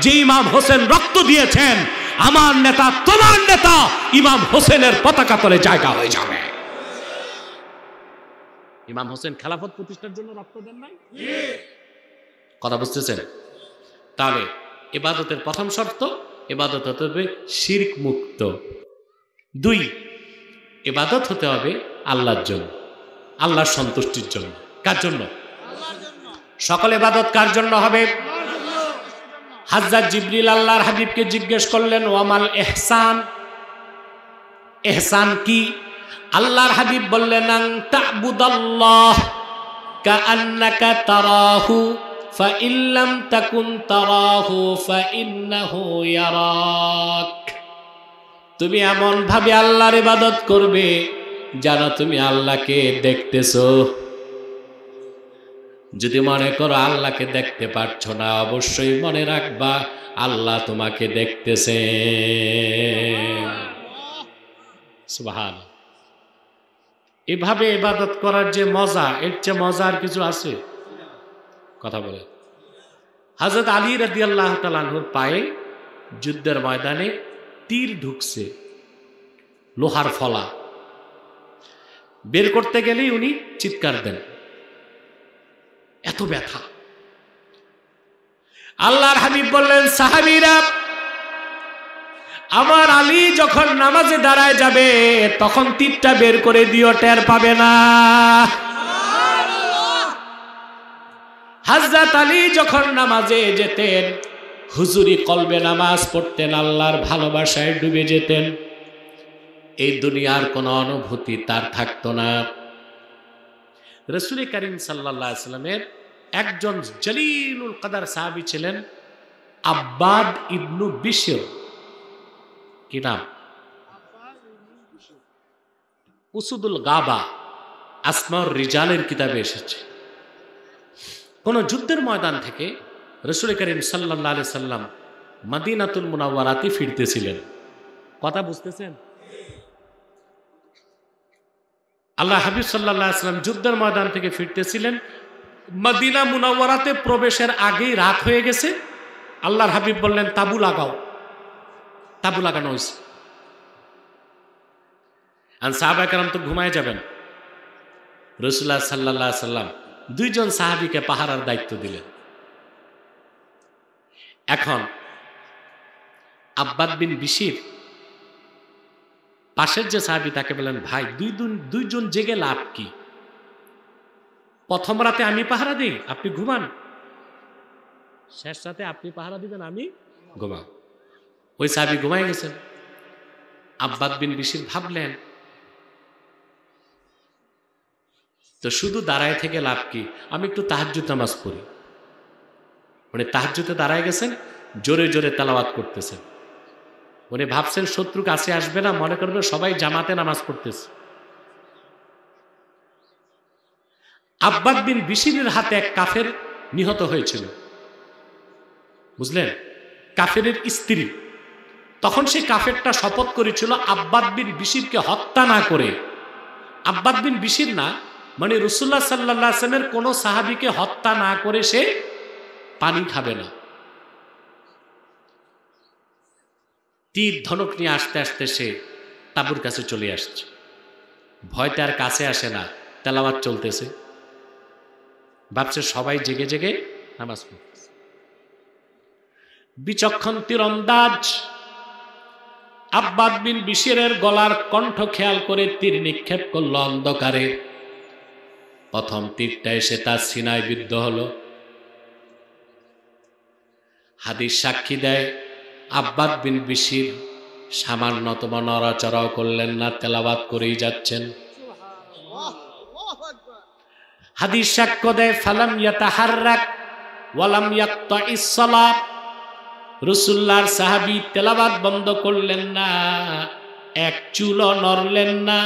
যে ইমাম হোসেন রক্ত দিয়েছেন, আমার নেতা তোমার নেতা ইমাম হোসেনের পতাকা তলে জায়গা হয়ে যাবে। ইমাম হোসেন খেলাফত প্রতিষ্ঠার জন্য রক্ত দেন নাই? কথা বুঝতেছেন? তাহলে ইবাদতের প্রথম শর্ত, ইবাদত হতে হবে শিরক মুক্ত। 2, ইবাদত হতে হবে আল্লাহর জন্য, আল্লাহর সন্তুষ্টির জন্য। কার জন্য? সকল ইবাদত কার জন্য হবে? হযরত জিবরিল আল্লাহর হাবিবকে জিজ্ঞেস করলেন, ওয়ামাল ইহসান, ইহসান কি? আল্লাহর হাবিব বললেন, আন তা'বুদাল্লাহ কাআন্নাকা তারাহু ফাইন লাম তাকুন তারাহু ফাইন্নাহু ইয়ারাক। তুমি এমন ভাবে আল্লাহর ইবাদত করবে যেন তুমি আল্লাহকে দেখতেছো। যদি মনে করো আল্লাহকে দেখতে পারছো না, অবশ্যই মনে রাখবা আল্লাহ তোমাকে দেখতেছেন। সুবহানাল্লাহ। এভাবে ইবাদত করার যে মজা, এর চেয়ে মজার কিছু আছে? কথা বলে। হযরত আলী রাদিয়াল্লাহু তাআলা আনহুর পায়ে যুদ্ধের ময়দানে তীর ঢুকছে, লোহার ফলা। বের করতে গেলেই উনি চিৎকার দেন, এত ব্যথা। আল্লাহর হাবিব বললেন, সাহাবীরা, আমার আলী যখন নামাজে দাঁড়ায় যাবে তখন তীরটা বের করে দিও, টের পাবে না। হযরত আলী যখন নামাজে যেতেন, হুজুরি কলবে নামাজ পড়তেন, আল্লাহর ভালোবাসায় ডুবে যেতেন। এই দুনিয়ার কোনো অনুভূতি তার থাকতো না। রাসূল করিম সাল্লাল্লাহু আলাইহি ওয়াসাল্লামের একজন জলিলুল কদর সাহাবী ছিলেন আব্বাদ ইবনু বিশর। কি নাম? উসুদুল গাবা, আসমাউর রিজালের কিতাবে এসেছে। কোন যুদ্ধের ময়দান থেকে রাসূল করিম সাল্লাল্লাহু আলাইহি সাল্লাম মদিনাতুল মুনাওয়ারাতে ফিরতেছিলেন। কথা বুঝতেছেন? আল্লাহ হাবিব সাল্লাল্লাহু আলাইহি সাল্লাম যুদ্ধের ময়দান থেকে ফিরতেছিলেন। মদিনা মুনাওয়ারাতে প্রবেশের আগেই রাত হয়ে গেছে। আল্লাহর হাবিব বললেন, তাবু লাগাও। তাবু লাগানো হয়েছে। আর সাহাবায়ে কেরাম তো ঘুমায় যাবেন। রাসূলুল্লাহ সাল্লাল্লাহু আলাইহি সাল্লাম 2 জন সাহাবীকে পাহারার দায়িত্ব দিলেন। এখন আব্বাদ বিন বিশির পাশের যে সাহাবী তাকে বলেন, ভাই দুইজন জেগে লাভ কি? প্রথম রাতে আমি পাহারা দিই, আপনি ঘুমান, শেষ রাতে আপনি পাহারা দিবেন, আমি ঘুমাও। ওই সাহাবী ঘুমাই গেছেন। আব্বাদ বিন বিশির ভাবলেন, তো শুধু দাঁড়ায় থেকে লাভ কি, আমি একটু তাহাজ্জুদ নামাজ পড়ি। মানে তাহাজ্জুদে দাঁড়ায় গেছেন, জোরে জোরে তেলাওয়াত করতেছেন। উনি ভাবছেন শত্রু কাছে আসবে না, মনে করবে সবাই জামাতে নামাজ পড়তেছে। আব্বাদ বিন বিশিরের হাতে এক কাফের নিহত হয়েছিল, বুঝলেন, কাফেরের স্ত্রী। তখন সেই কাফেরটা শপথ করেছিল আব্বাদ বিন বিশিরকে হত্যা না করে, আব্বাদ বিন বিশির না, মানে রাসূলুল্লাহ সাল্লাল্লাহু আলাইহি ওয়াসাল্লামের কোন সাহাবীকে হত্যা না করে সে পানি খাবে না। তীর ধনুক নিয়ে আস্তে আস্তে সে তাঁবুর কাছে চলে আসছে। ভয়তে আর কাছে আসে না, তেলাওয়াত চলতেছে, ভাবছে সবাই জেগে জেগে নামাজ পড়তেছে। বিচক্ষণ তীরন্দাজ আব্বাদ বিন বিশিরের গলার কণ্ঠ খেয়াল করে তীর নিক্ষেপ করলো অন্ধকারে। প্রথম তীরটা এসে তার সিনায় বিদ্ধ হলো। হাদিস সাক্ষী দেয়, আব্বাদ বিন বিশির সামান্যতম নড়াচড়াও করলেন না, তেলাওয়াত করেই যাচ্ছেন। হাদিস সাক্ষ্য দেয়, ফালাম ইয়াতাহাররাক ওয়ালাম ইয়াকতাইস সালাত। রাসূলুল্লাহর সাহাবী তেলাওয়াত বন্ধ করলেন না, এক চুলও নড়লেন না।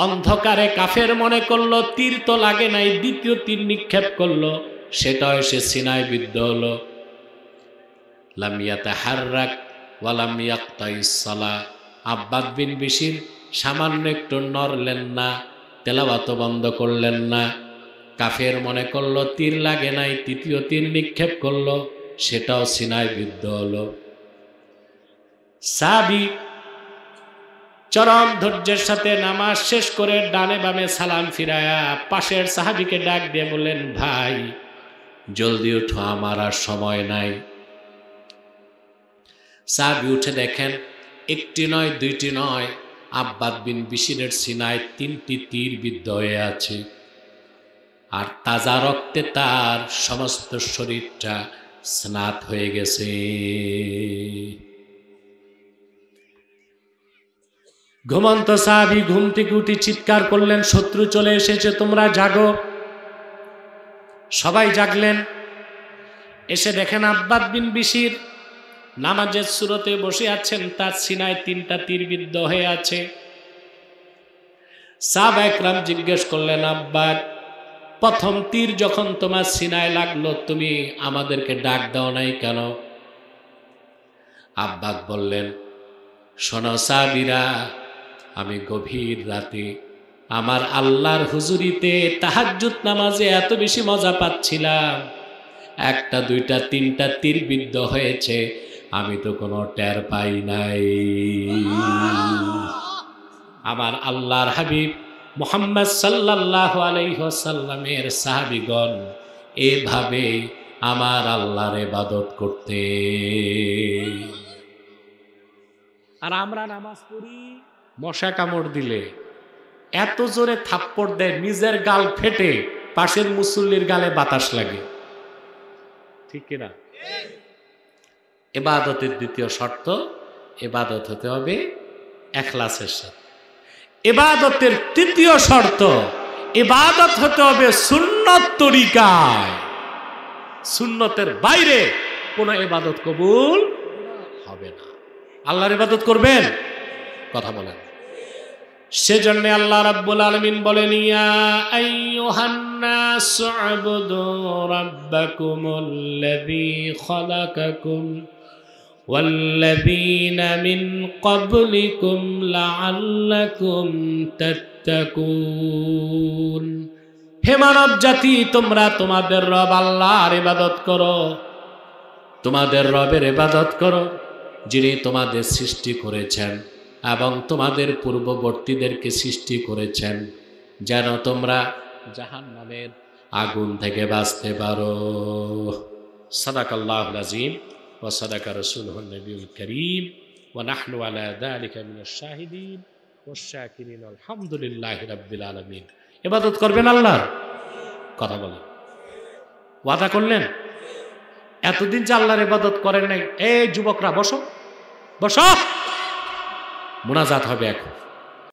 অন্ধকারে কাফের মনে করলো তীর তো লাগে নাই, দ্বিতীয় তীর নিক্ষেপ করলো, সেটাও এসে সিনায় বিদ্ধ হলো। লাম ইয়াতাহাররাক ওয়ালাম ইয়াকতাইস সালাত। আব্বাদ বিন বিশির সামান্য একটু নড়লেন না, তেলাওয়াত বন্ধ করলেন না। কাফের মনে করলো তীর লাগে নাই, তৃতীয় তীর নিক্ষেপ করলো, সেটাও সিনায় বিদ্ধ হলো। সাহাবী চরম ধৈর্যের সাথে নামাজ শেষ করে ডানে বামে সালাম ফিরায়া পাশের সাহাবীকে ডাক দিয়ে বললেন, ভাই জলদি উঠো, আমার আর সময় নাই। সাহাবী উঠে দেখেন একটি নয় দুইটি নয়, আব্বাদ বিন বিশিরের সিনায় 3টি তীর বিদ্ধ হয়ে আছে, আর তাজা রক্তে তার সমস্ত শরীরটা স্নাত হয়ে গেছে। ঘুমন্ত সাহাবী ঘুম থেকে উঠে চিৎকার করলেন, শত্রু চলে এসেছে, তোমরা জাগো। সবাই জাগলেন। এসে দেখেন আব্বাদ বিন বিশির নামাজের সুরতে বসে আছেন, তার সিনায় 3টা তীর বিদ্ধ হয়ে আছে। সাহাবা একরাম জিজ্ঞেস করলেন, আব্বাদ, প্রথম তীর যখন তোমার সিনায় লাগলো তুমি আমাদেরকে ডাক দাও নাই কেন? আব্বাদ বললেন, শোনো সাহাবীরা, আমি গভীর রাতে আমার আল্লাহর হুজুরিতে তাহাজ্জুদ নামাজে এত বেশি মজা পাচ্ছিলাম, 1টা 2টা 3টা তীর বিদ্ধ হয়েছে, আমি তো কোনো টের পাই নাই। আমার আল্লাহর হাবিব মুহাম্মদ সাল্লাল্লাহু আলাইহি ওয়াসাল্লামের সাহাবীগণ এভাবে আমার আল্লাহর ইবাদত করতে। আর আমরা নামাজ পড়ি, মশা কামড় দিলে এত জোরে থাপ্পড় দেয়, নিজের গাল ফেটে পাশের মুসল্লির গালে বাতাস লাগে, ঠিক কিনা? ইবাদতের দ্বিতীয় শর্ত, ইবাদত হতে হবে ইখলাসের সাথে। ইবাদতের তৃতীয় শর্ত, ইবাদত হতে হবে সুন্নত তরিকায়। সুন্নতের বাইরে কোনো ইবাদত কবুল হবে না। আল্লাহর ইবাদত করবেন, কথা বলেন। সেজন্য আল্লাহ রাব্বুল আলামিন বলেন, ইয়া আইয়ুহান নাসু উবুদু রাব্বাকুমুল্লাযী খালাকাকুম ওয়াল্লাযীনা মিন ক্বাবলিকুম লাআল্লাকুম তাত্তাকুন। হে মানব জাতি, তোমরা তোমাদের রব আল্লাহর ইবাদত করো, তোমাদের রবের ইবাদত করো, যিনি তোমাদের সৃষ্টি করেছেন এবং তোমাদের পূর্ববর্তীদেরকে সৃষ্টি করেছেন, যেন তোমরা জাহান্নামের আগুন থেকে বাঁচতে পারো। সাদাকাল্লাহুল আযীম ওয়া সাদাকা রাসূলুহুন নবিয়্যুল কারীম ওয়া নাহনু আলা যালিকা মিনাশ শাহিদিন ওয়াশ শাকিরিন আলহামদুলিল্লাহি রাব্বিল আলামিন। ইবাদত করবেন আল্লাহর, কথা বলেন, ওয়াদা করলেন? এতদিন যে আল্লাহর ইবাদত করেন নাই, এই যুবকরা বসো বসো, মুনাজাত হবে এখন।